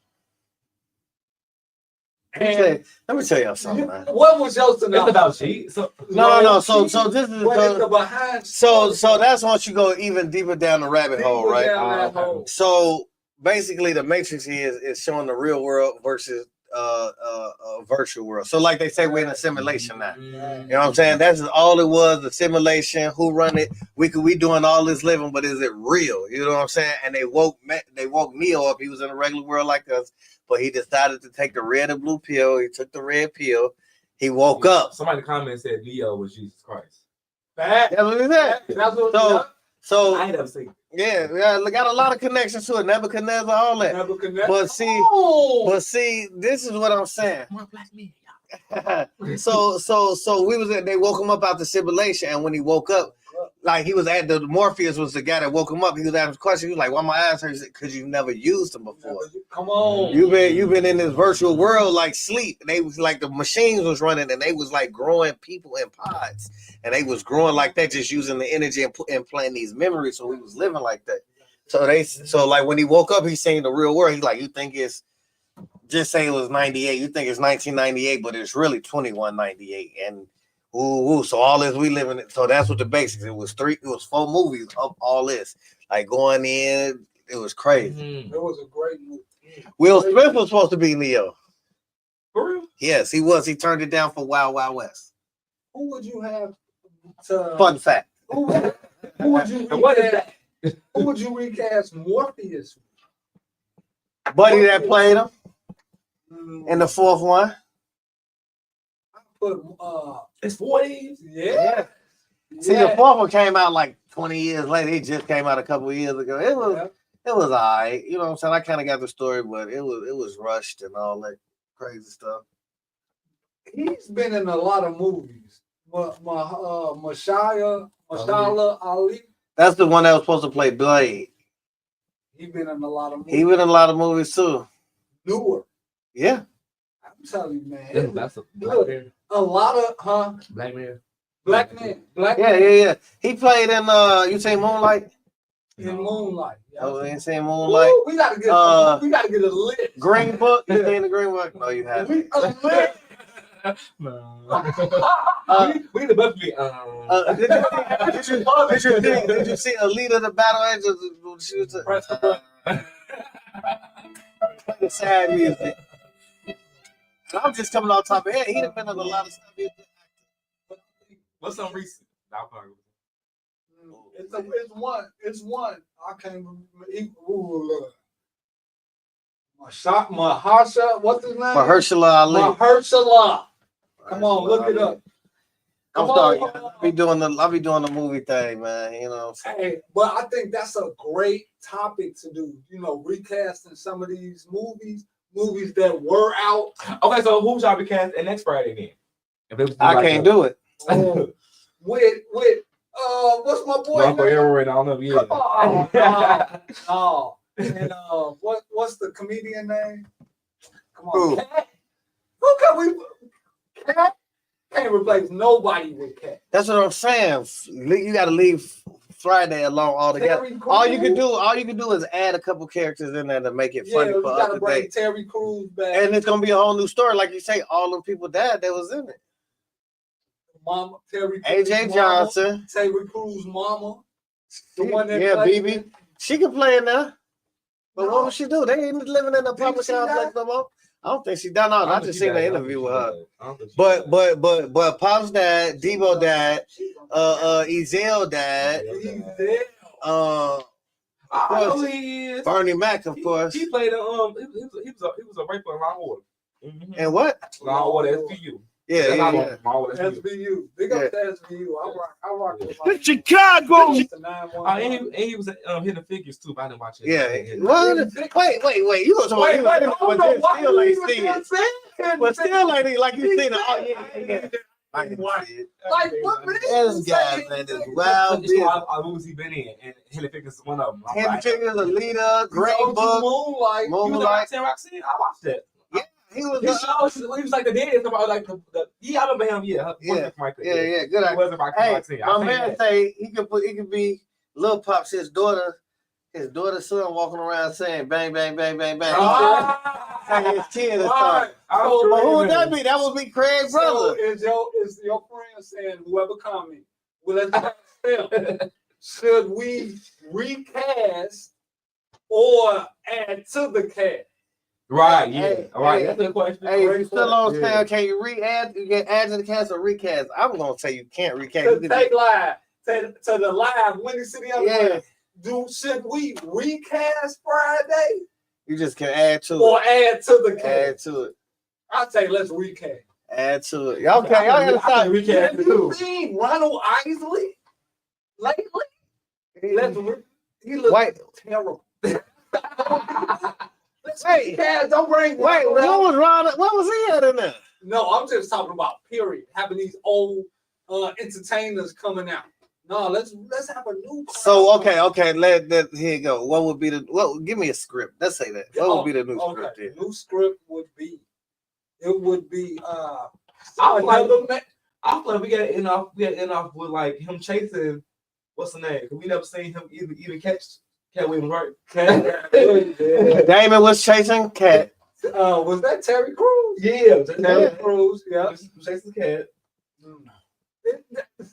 D: Let me tell y'all something, man.
M: What was your synopsis?
C: It's about cheat.
D: No. So this is
M: the behind.
D: So that's once you go even deeper down the rabbit hole, right? So basically, the Matrix is showing the real world versus a virtual world. So like they say, we're in a simulation now. You know what I'm saying? That's all it was, the simulation. Who run it? We doing all this living, but is it real? You know what I'm saying? And they woke Neo up. He was in a regular world like us. But he decided to take the red and blue pill. He took the red pill. He woke up.
C: Somebody in the comments said Neo was Jesus Christ.
D: That's what he said.
M: So
C: I ain't never seen it.
D: Yeah, got a lot of connections to it. Nebuchadnezzar, all that.
M: Nebuchadnezzar.
D: But see, this is what I'm saying. so we was they woke him up out the simulation, and when he woke up, like he was at the Morpheus was the guy that woke him up. He was asking questions. He was like, "Why my eyes hurt?" He said, "Because you've never used them before.
M: Come on,
D: you've been in this virtual world like sleep. They was like the machines was running, and they was like growing people in pods, and they was growing like that, just using the energy and playing these memories. So he was living like that. So like when he woke up, he's saying the real world. He's like, you think it's just say it was 98. You think it's 1998, but it's really 2198. And so all this we live in it. So that's what the basics. It was 4 movies of all this. Like going in, it was crazy.
M: It was a great movie.
D: Will Smith was supposed to be Neo.
C: For real?
D: Yes, he was. He turned it down for Wild Wild West.
M: Who would you have to
D: Fun fact.
M: Who would you recast? Who would you recast Morpheus?
D: Buddy that played him in the 4th one.
M: Put
C: it's 40s.
M: Yeah.
D: See, the 4th one came out like 20 years later. He just came out a couple of years ago. It was all right. You know what I'm saying? I kind of got the story, but it was rushed and all that crazy stuff.
M: He's been in a lot of movies. Mashallah Ali.
D: That's the one that was supposed to play Blade.
M: He's been in a lot of movies.
D: He been in a lot of movies too.
M: Newer.
D: Yeah.
M: I'm telling you, man.
C: That's a
M: lot of
C: Black Man.
D: Yeah. He played in you say Moonlight?
M: In Moonlight.
D: Oh, you ain't saying Moonlight.
M: Ooh, we gotta get a list.
D: Green Book. You seen the Green Book? No, you haven't.
C: No. We the both be.
D: Did you see Alita the Battle Angels? She was the sad music. I'm just coming off top of head. He'd have been in a lot of stuff.
C: What's some recent?
M: It's one. I can't remember. Mahershala, what's his name?
D: Mahershala Ali.
M: Mahershala. Come on, look it up.
D: I'm sorry. I'll be doing the movie thing, man. You know what I'm saying?
M: Hey, but I think that's a great topic to do. You know, recasting some of these movies that were out.
C: Okay, so who shall we cast next Friday then?
D: I can't do it.
M: With what's my boy?
C: I don't know. Yeah.
M: Oh. And what's the comedian name? Come on, Cat. Who can we? Cat can't replace nobody with Cat.
D: That's what I'm saying. You got to leave Friday alone altogether. All you can do is add a couple characters in there to make it funny for us to
M: bring Terry Crews back,
D: and it's gonna be a whole new story. Like you say, all them people died that was in it.
M: Mama Terry
D: Crews, AJ Johnson,
M: Terry Crews' mama, the one that
D: BB. She can play in there. But what would she do? They ain't living in a public complex no more. I don't think she done all. I just seen an interview with her. But Pop's dad, Debo dad, Ezell dad.
C: I know he is.
D: Bernie Mac, of course.
C: He played he was a raper in Law and Order.
D: And what?
C: Law and Order SVU.
D: Yeah.
M: SVU. Big up to SVU. I rock with
J: the Chicago.
C: And he was Hidden Figures too, but I didn't watch it.
D: Yeah. Wait. You gonna talk about still ain't seen it. But still ain't like you seen it. Oh, yeah.
M: Like what?
D: This guy, man, this wild
C: bitch. Movies he been in, and Hidden Figures is one of them.
D: Hidden Figures, Alita, Green Book,
C: Moonlight. I watched that.
D: Yeah. He was
C: like the dad. Like the I remember him. Yeah.
D: Good. Hey, my man say he could be Lil Pop's his daughter's son walking around saying bang bang bang bang bang. His kid or something. Who would that be? That would be Craig's brother.
M: So is your friend saying whoever comment? Well, let's should we recast or add to the cast?
C: Right, yeah. All right, that's a question.
D: Hey, if you still on stand, can you add to the cast or recast? I'm gonna say you can't recast.
M: Take live to the live Windy City. Should we recast Friday?
D: You just can add to it.
M: Or add to the cast.
D: Add to it.
M: I'd say let's recast.
D: Add to it. Okay, y'all gotta stop.
M: Have you seen Ronald Isley lately? He looked
D: White.
M: terrible.
D: Hey,
M: Cass, don't bring.
D: Wait, what was wrong? What was he at in there?
M: No, I'm just talking about period. Having these old entertainers coming out. No, let's have a new.
D: So okay, let here you go. What would be the give me a script. Let's say that. What would be the new script here?
M: New script would be
C: I feel like we got end off with like him chasing what's the name? We never seen him even catch Cat Williams, right?
D: Damon was chasing Cat.
M: Was that Terry Crews?
C: Yeah,
M: Terry Crews. Yeah,
C: chasing Cat.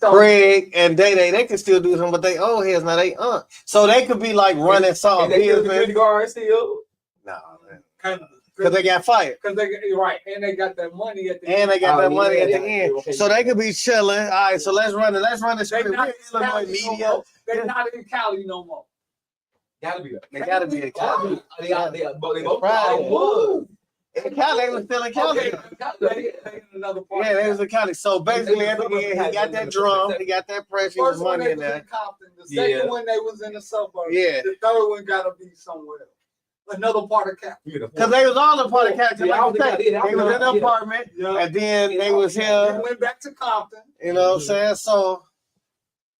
D: Craig and they can still do something, but they old heads now. They so they could be like running something.
C: They security guard still.
D: No, because they got fired.
M: Because right, and they got that money at the
D: end. And they got that money at the end.
C: Okay.
D: So they could be chilling. All right, so let's run the script.
M: Illinois media. They're not in Cali no more.
C: Gotta be.
D: They gotta be in Cali.
C: They both
D: was. In Cali, they was still in Cali.
M: Another part.
D: Yeah, they was in Cali. So basically, at the end, he got that drum, he got that pressure,
M: First
D: was money in
M: was
D: there.
M: in Compton. The second one they was in the suburbs.
D: Yeah.
M: The third one gotta be somewhere else. Another part of Cali.
D: Because they was all a part of Cali. They was in the apartment, and then they was here.
M: They went back to Compton.
D: You know what I'm saying? So,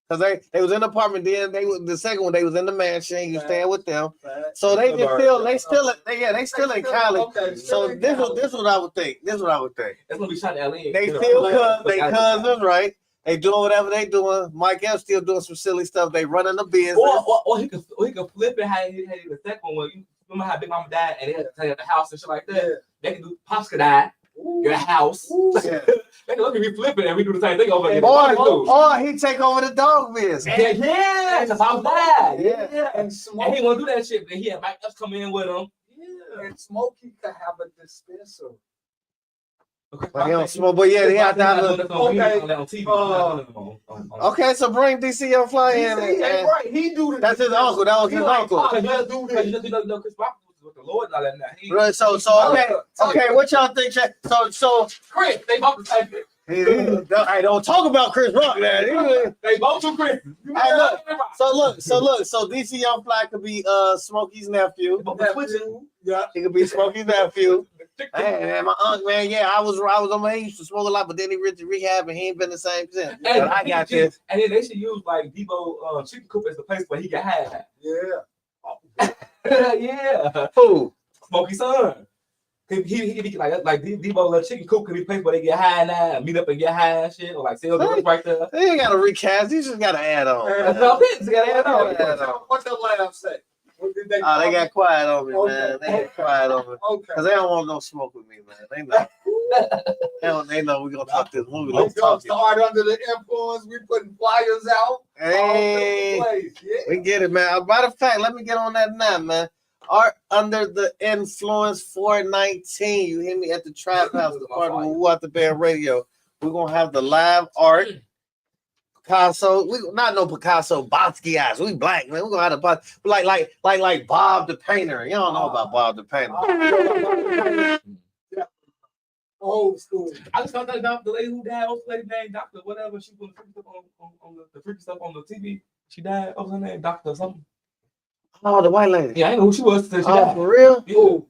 D: because they was in the apartment, then the second one they was in the mansion. You staying with them, so they still in Cali.
M: Okay,
D: so this is what I would think. This is what I would think.
C: That's gonna be shot in LA.
D: They still cousins, right? They doing whatever they doing. Mike F still doing some silly stuff. They running the business.
C: Or he could flip it. How he had the second one. You remember how Big Mama died and they had to take the house and shit like that.
M: Yeah.
C: They can do Pops could die. Get a house.
D: Yeah.
C: They can look at me flipping and we do the same thing over again.
D: Or he take over the dog business.
C: Yeah, that's how died.
D: Yeah.
M: And
C: he want to do that shit, but he had Mike Epps come in with him.
M: Yeah. And Smokey could have a dispensary.
D: But he don't smoke, but yeah, he had to have
C: Okay,
D: so bring DC Young Fly in.
M: Right, he do the.
D: That's his uncle. That was his uncle.
C: Chris Rock with the Lord and all that now.
D: Right, so okay, what y'all think? So
C: Chris, they both the same thing.
D: I don't talk about Chris Rock, man.
C: They both two Chris.
D: So DC Young Fly could be Smokey's nephew.
M: Yeah,
D: he could be Smokey's nephew. Hey, my uncle, man, yeah, I was on my. He used to smoke a lot, but then he went to rehab and he ain't been the same since. But I got this.
C: And then they should use like Debo Chicken Coop as the place where he got high.
M: Yeah.
C: Yeah.
D: Who?
C: Smokey's son. He like Debo Chicken Coop could be a place where they get high now, meet up and get high and shit, or like sell drugs right there.
D: They ain't gotta recast. You just gotta add on.
C: That's all it is. Gotta add on.
M: What the lab say?
D: They got quiet on me, man. They got quiet on me. Because they don't want no smoke with me, man. They know we're going to talk this movie.
M: Let's go start under the influence. We putting flyers out.
D: Hey, we get it, man. Matter of fact, let me get on that now, man. Art Under the Influence 419. You hear me at the Trap House, the part of Wop the Band Radio. We're going to have the live art. Picasso, we not no Picasso, Basquiat. We black, man. We're gonna have the like Bob the Painter. You don't know about Bob the Painter.
M: Yeah. Old school.
C: I just found out about the lady who died, also lady named Doctor, whatever. She put the freaky stuff on the TV. She died. What was her name? Doctor something.
D: Oh, the white lady.
C: Yeah, I know who she was. She died.
D: For real?
C: Yeah.
D: Oh,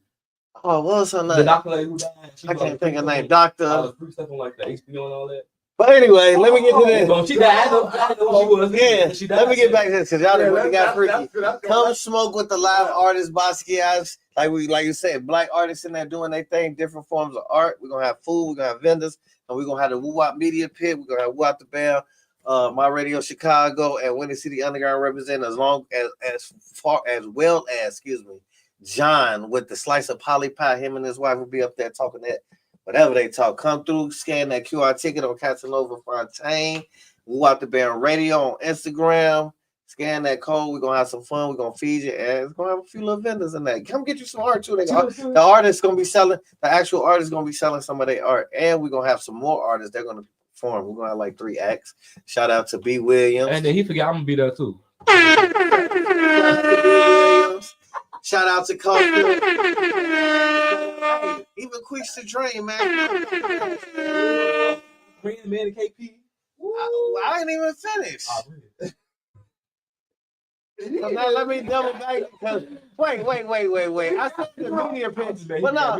D: what was her name?
C: The doctor lady who died.
D: I can't think of her name. Doctor.
C: Freaky stuff on like the HBO and all that.
D: But anyway, let me get to this.
C: She died. I know who she was.
D: Yeah,
C: she died.
D: Let me get back to this because y'all really got freaky. Come smoke with the live artists, Basquiat. Like you said, black artists in there doing their thing, different forms of art. We're gonna have food, we're gonna have vendors, and we're gonna have the Wop Media Pit. We're gonna have Wop the Band, My Radio Chicago, and Windy City Underground representing as well as John with the Slice of Polly Pie. Him and his wife will be up there talking that. Whatever they talk, come through, scan that QR ticket on Casanova Fontaine. Wop the Band Radio on Instagram. Scan that code. We're gonna have some fun. We're gonna feed you, and it's gonna have a few little vendors in that. Come get you some art too. The artist gonna be selling. The actual artist gonna be selling some of their art, and we're gonna have some more artists. They're gonna perform. We're gonna have like 3 acts. Shout out to B. Williams.
C: And then he forgot I'm gonna be there too.
D: Shout out to Costa. Even Queeks to Dream, man.
C: Bring the man to KP.
D: I ain't even finished. So now let me double back because wait. I said the media picture, but no.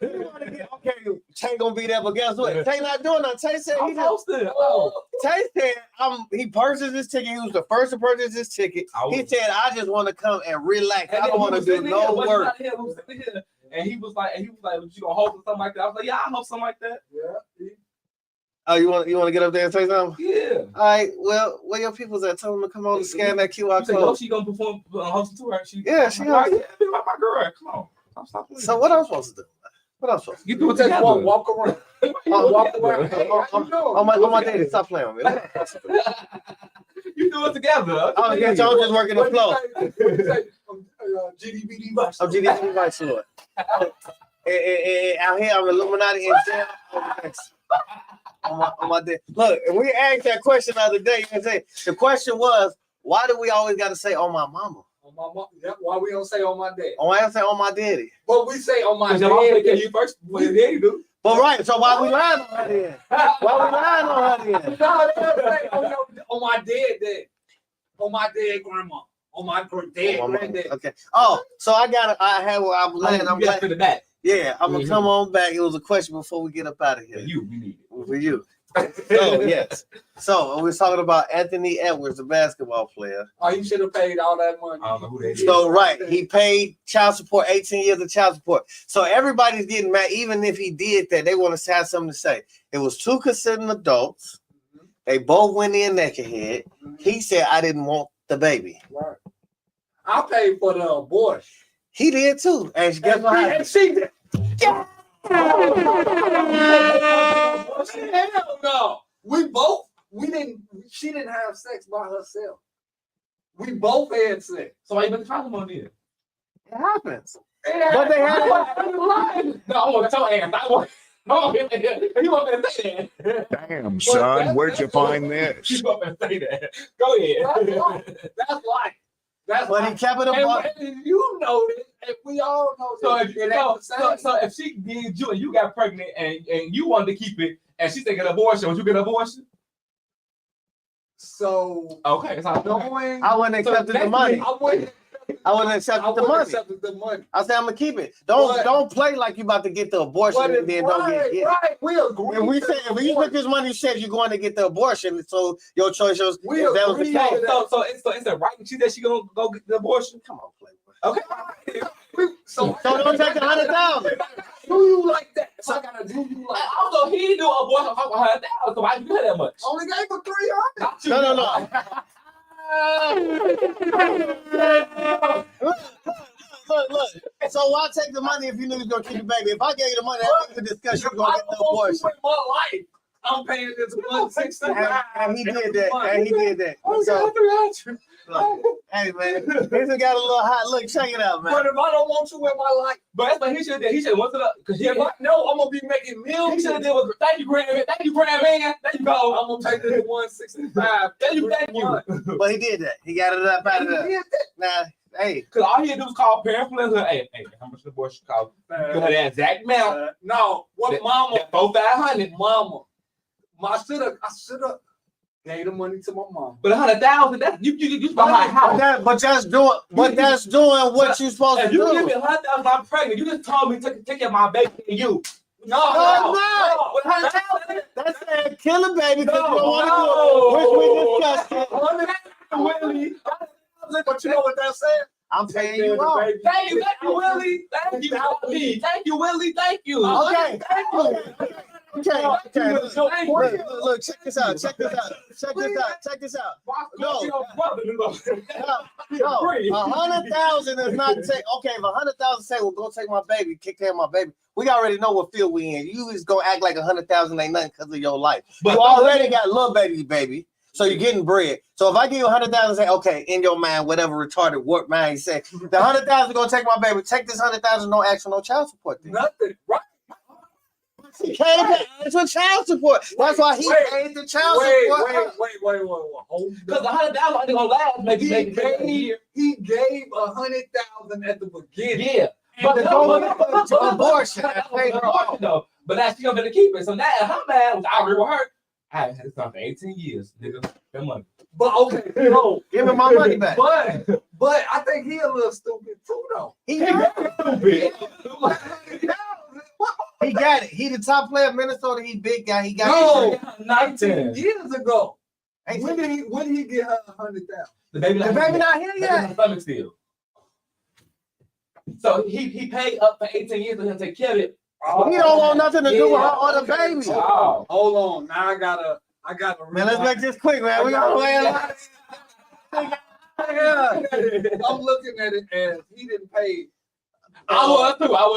D: You want to get okay? Tay gonna be there, but guess what? Tay not doing that. Tay said he
C: posted.
D: Tay said he purchased this ticket. He was the first to purchase this ticket. He said, "I just want to come and relax. I don't want to do no work."
C: And he was like, "You gonna host or something like that?" I was like, "Yeah, I hope something like that."
M: Yeah.
D: Oh, you want to get up there and say something?
C: Yeah.
D: All right. Well, where your people's at? Tell them to come on and scan that QR code.
C: She gonna perform hosting to her.
D: She
C: like my girl. Come on.
D: So what I'm supposed to do? What else?
C: You do it together.
M: Walk around. Walk around.
D: On my day, stop playing with me.
C: You do it together.
D: Oh, yeah, y'all just working the flow.
M: GDBD Vice.
D: I'm GDBD Vice Lord. Out here, I'm Illuminati in jail. On my day. Look, and we asked that question the other day. The question was, why do we always got to say on my mama?
M: On my mom. That's why we don't say on my dad.
D: Oh, I don't say on my daddy.
M: But we say on my dad.
C: You first, what your daddy do?
D: But right, so why we lying on her then? Why we lying on her then?
M: No, they don't say on my dad. On my dead grandma. On my dead granddad.
D: Okay. Oh, so I had where I'm laying. I'm glad.
C: For the back.
D: Yeah, I'm gonna come on back. It was a question before we get up out of here.
C: We need it.
D: For you. So yes. So we're talking about Anthony Edwards, the basketball player.
M: Oh, he should have paid all that money.
C: I don't know who that is.
D: So right, he paid child support, 18 years of child support. So everybody's getting mad. Even if he did that, they want to have something to say. It was two consenting adults. They both went in naked head. He said, "I didn't want the baby."
M: Right. I paid for the abortion.
D: He did too. And guess what happened?
M: She did. Yeah. Hell no. She didn't have sex by herself. We both had sex.
C: So why you put the child on there?
D: It happens. But they had
C: No, I want to tell Ann. He want to say that.
J: Damn, son, where'd you find this?
C: You want to say that. Go ahead.
M: That's life. That's
D: but he kept it up.
M: You know this. If we all know
C: so if she did you and you got pregnant and you wanted to keep it and she taking an abortion, would you get an abortion?
M: So
C: okay, so
D: I wouldn't accept the money. I wouldn't accept the money. I said I'm gonna keep it. Don't play like you about to get the abortion and then don't get it.
M: Right, we agree.
D: And we say if you took this money, you said you're going to get the abortion, so your choice was that was the case.
C: So it's a right. She said she gonna go get the abortion.
D: Come on, play.
C: Okay.
D: So don't take the 100,000.
M: Do you like that? So I gotta do you like.
C: Also, he didn't do an abortion for 100,000. So why you pay that much?
M: Only gave her 300.
D: No. Look. So why take the money if you knew you was gonna keep the baby? If I gave you the money, I think we discuss you gonna get the abortion.
M: My life. I'm paying this $165.
D: And he did that. So, hey man, this got a little hot. Look, check it out, man.
M: But if I don't want you in my life,
C: but that's what he should have did. He should have went to the because
M: if I know I'm gonna be making millions.
C: He should have did with thank you, Grandman. Thank you, Grandman. There you go.
M: I'm gonna take this $165.
C: Thank you.
D: But he did that. He got it up out of there. Nah. Hey,
C: because all he had to do was call parent influenza. Hey, how much the abortion cost? You had that exact amount.
M: No, what mama?
C: That 4,500.
M: Mama. I should have gave the money to my mom.
C: But 100,000, that's you buy a house.
D: But that's doing what you supposed to do.
C: If you give me 100,000, I'm pregnant. You just told me to take care of my baby and you.
D: No.
C: With 100,000,
D: that's saying kill a baby because you don't want to do it. Which we discussed.
M: 100,000, Willie. But you know what that said?
D: I'm paying you off.
C: Thank you, Willie. Thank you, Willie. Thank you.
D: Okay. Okay. Look, check this out. No, 100,000 is not take. Okay, if 100,000 say, "Well, go take my baby, kick care of my baby," we already know what field we in. You is gonna act like 100,000 ain't nothing because of your life. But you already got little baby. So you're getting bread. So if I give you 100,000, say, okay, in your mind, whatever retarded work mind you say, the 100,000 gonna take my baby. Take this 100,000, no action, no child support. Then.
M: Nothing, right?
D: He can't pay for child support. That's why he paid the child support.
M: Wait.
C: Because 100,000 ain't gonna last. Maybe
M: he gave 100,000 at the beginning.
C: Yeah, but
D: abortion.
C: Though. But that's still gonna keep it. So now her man was out with her. I had this time for 18 years, nigga. That money.
M: But okay, no,
D: Give me my money back.
M: But I think he a little stupid too, though.
D: He got it. He the top player of Minnesota. He big guy. He got
M: no, 19 years ago. When did he get her 100,000?
C: The baby
D: not here yet.
C: Stomach still. So he paid up for 18 years and he'll take care of it.
D: He don't want nothing to do with her or the baby.
M: Oh, hold on. Now I gotta.
D: Man, let's make this quick, man. We gotta play a lot.
M: I'm looking at it as he didn't pay.
C: I was too. I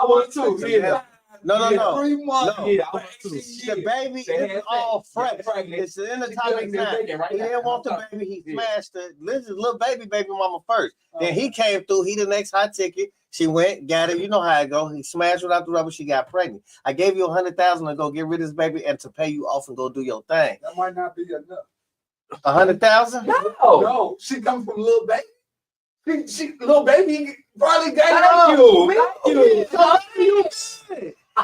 C: was too. Yeah.
D: No.
M: 3 months.
D: No. Yeah, the baby is all fresh. It's in the topic now. He didn't want the baby. He smashed it. This is little baby mama first. Then he came through. He the next hot ticket. She went, got it. You know how it go. He smashed without the rubber. She got pregnant. I gave you 100,000 to go get rid of this baby and to pay you off and go do your thing.
M: That might not be enough.
D: 100,000?
M: No. She comes from little baby. She little baby probably got
D: it. Thank you.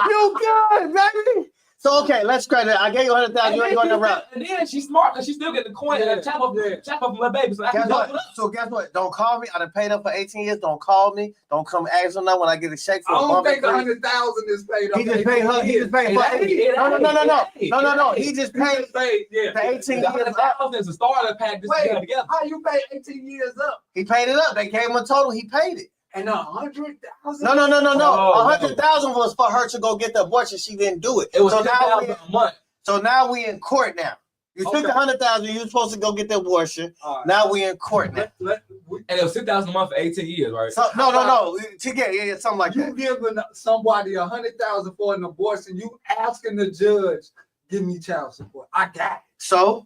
D: You good, baby. So okay, let's credit. I gave you 100,000. You ain't going to route.
C: And then she's smart because she still get the coin and chop up from my baby. So I can
D: guess what? So guess what? Don't call me. I done paid up for 18 years. Don't call me. Don't come ask for nothing when I get a check for.
M: I don't think 100,000 is paid up.
D: He just paid her. He just paid for. No. He just paid the 18 years up.
C: It's a starter pack.
M: Wait, how you pay 18 years up?
D: He paid it up. They gave him a total. He paid it.
M: And 100,000?
D: No. 100,000 was for her to go get the abortion. She didn't do it.
C: It was $10,000 a month.
D: So now we in court now. You took the 100,000. You were supposed to go get the abortion. Right. Now we in court now.
C: And it was $6,000 a month for 18 years, right?
D: So, no. Yeah, something like that.
M: You giving somebody 100,000 for an abortion. You asking the judge, give me child support. I got it.
D: So.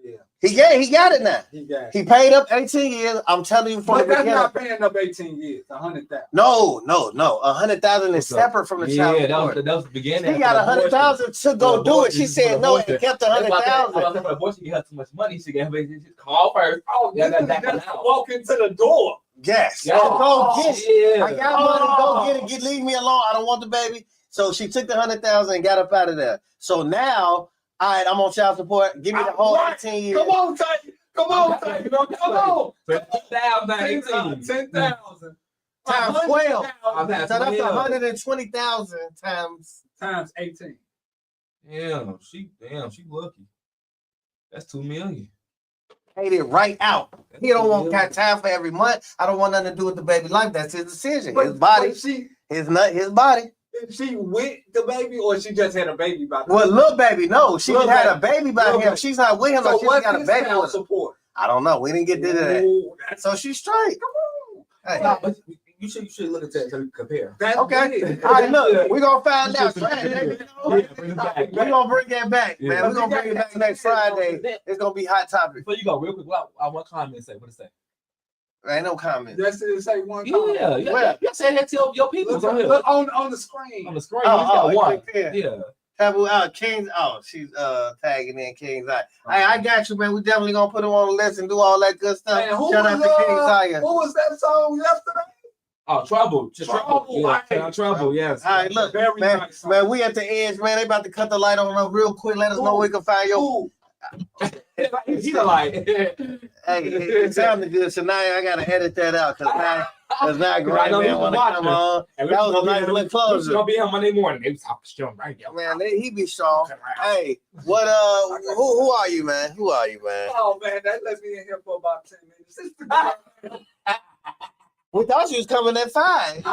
M: Yeah.
D: He got it now. He paid up 18 years. I'm telling you from the beginning.
M: That's not paying up 18 years. 100,000.
D: No. 100,000 is separate from the child support.
C: That was the beginning.
D: He got 100,000 to go do it. She said no and kept 100,000.
C: For abortion, you had too much money. She gave her call first.
M: Oh, just walk into the door.
D: Yes. Go get it. I got money. Go get it. Leave me alone. I don't want the baby. So she took the 100,000 and got up out of there. So now. All right, I'm on child support. Give me the whole 18 years.
M: Come on, Ty. Come on.
C: 10,000.
M: 10,000
D: times 12. So that's 120,000 times
M: 18.
C: Damn, she lucky. That's $2 million.
D: Paid it right out. He don't want time for every month. I don't want nothing to do with the baby life. That's his decision. His body. His body.
M: She with the baby or she just had a baby by him?
D: Well, little baby, no. She just had a baby by him. She's not with him.
M: So
D: she got a baby with
M: support?
D: I don't know. We didn't get to that. So she's straight.
C: Hey. No, but you should look at that so we can compare.
D: That's okay. All right, look. We're going to find out. We're going to bring that back, man. We're going to bring it back next Friday. It's going to be hot topic.
C: Before you go, real quick, I want comment to say. What to say?
D: Ain't no comment.
M: Just to say one comment.
C: Yeah. You said that to your people.
M: Look on the screen.
C: On the screen. One. Yeah.
D: King's. Oh, she's tagging in King's Eye. Hey, I got you, man. We definitely gonna put him on the list and do all that good stuff.
M: Man,
D: Shout out to King's Eye.
M: Who was that song yesterday?
C: Oh, Trouble. Yes.
D: All right, look, man. We at the edge, man. They about to cut the light on us real quick. Let us know where we can find your.
C: He's like,
D: hey, it sounded good. So now I gotta edit that out because now great man want to come on. That was a nice little closure.
C: Gonna be on Monday morning. They was talking strong right there.
D: Man, he be strong. Hey, what? Who are you, man? Who are you, man?
M: Oh man, that left me in here for about 10 minutes.
D: We thought you was coming at 5.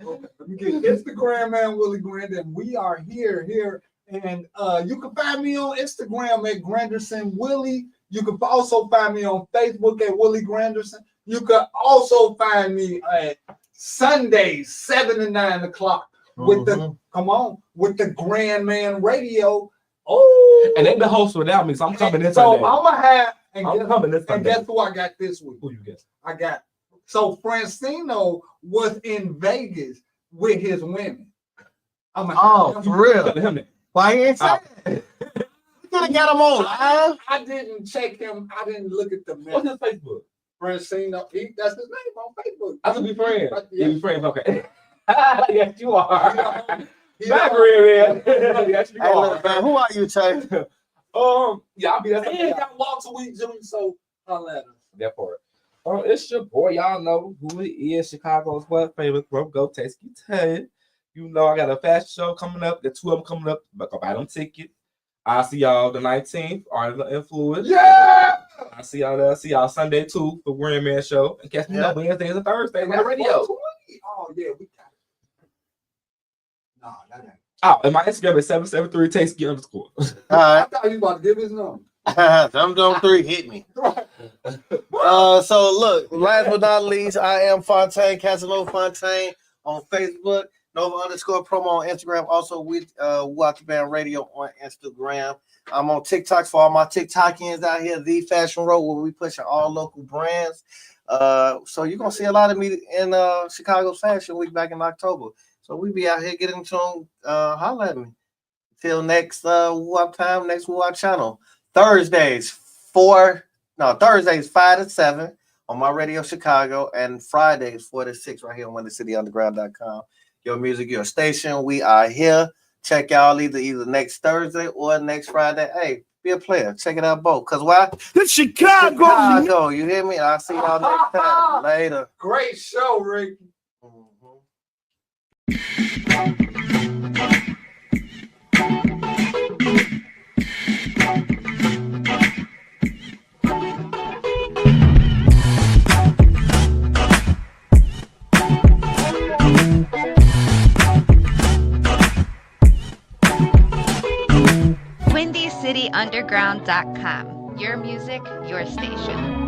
M: Let me get Instagram, man, Willie Grandin. We are here, and you can find me on Instagram at Granderson Willie. You can also find me on Facebook at Willie Granderson. You can also find me at Sundays 7 to 9 o'clock with with the Grand Man Radio. Oh,
C: and they've been hosting without me, so I'm coming this
M: Sunday.
C: So
M: I'm gonna have
C: and
M: guess who I got this week?
C: Who you guess?
M: I got. So Francino was in Vegas with his women.
D: For real? Why he ain't saying that? You could have got him on live.
M: I didn't check him. I didn't look at the message.
C: What's his Facebook?
M: Francino, that's his name on Facebook.
C: I could be friends.
M: Yeah.
C: You be friends, okay. Yes, you are.
M: He
C: Back
M: don't-
C: real, man. Yes, you
D: Hey,
C: are.
D: look, man, who are you, Tay?
C: Yeah, I'll be that.
M: He ain't got walk to week, Jimmy, so holla at him.
C: That part. It's your boy. Y'all know who it is. Chicago's what favorite bro. Go Tasty Tay. You know I got a fashion show coming up. The 2 of them coming up. But go buy them tickets. I'll see y'all the 19th. Art of the Influence.
M: Yeah.
C: I'll see y'all there. See y'all Sunday too for Grand Man Show. And catch me up Wednesdays and Thursdays on the radio.
M: Oh yeah, we got it. Nah, that ain't.
C: Oh, and my Instagram is 773 Tasty _.
M: I thought you about to give his number.
D: Them 3 hit me. So look, last but not least, I am Fontaine, Casanova Fontaine on Facebook, Nova_promo on Instagram, also with Wop Band Radio on Instagram. I'm on TikTok for all my TikTokians out here, The Fashion Road, where we pushing all local brands. So you're gonna see a lot of me in Chicago's Fashion Week back in October. So we be out here getting to holla at me. Till next Wop time, next Wop channel. Thursdays 5 to 7 on my radio Chicago, and Fridays 4 to 6 right here on WinterCityUnderground.com. Your music, your station. We are here. Check y'all either next Thursday or next Friday. Hey, be a player. Check it out both. Cause why?
E: It's Chicago.
D: You hear me? I'll see y'all next time. Later.
M: Great show, Rick.
A: WindyCityUnderground.com. Your music, your station.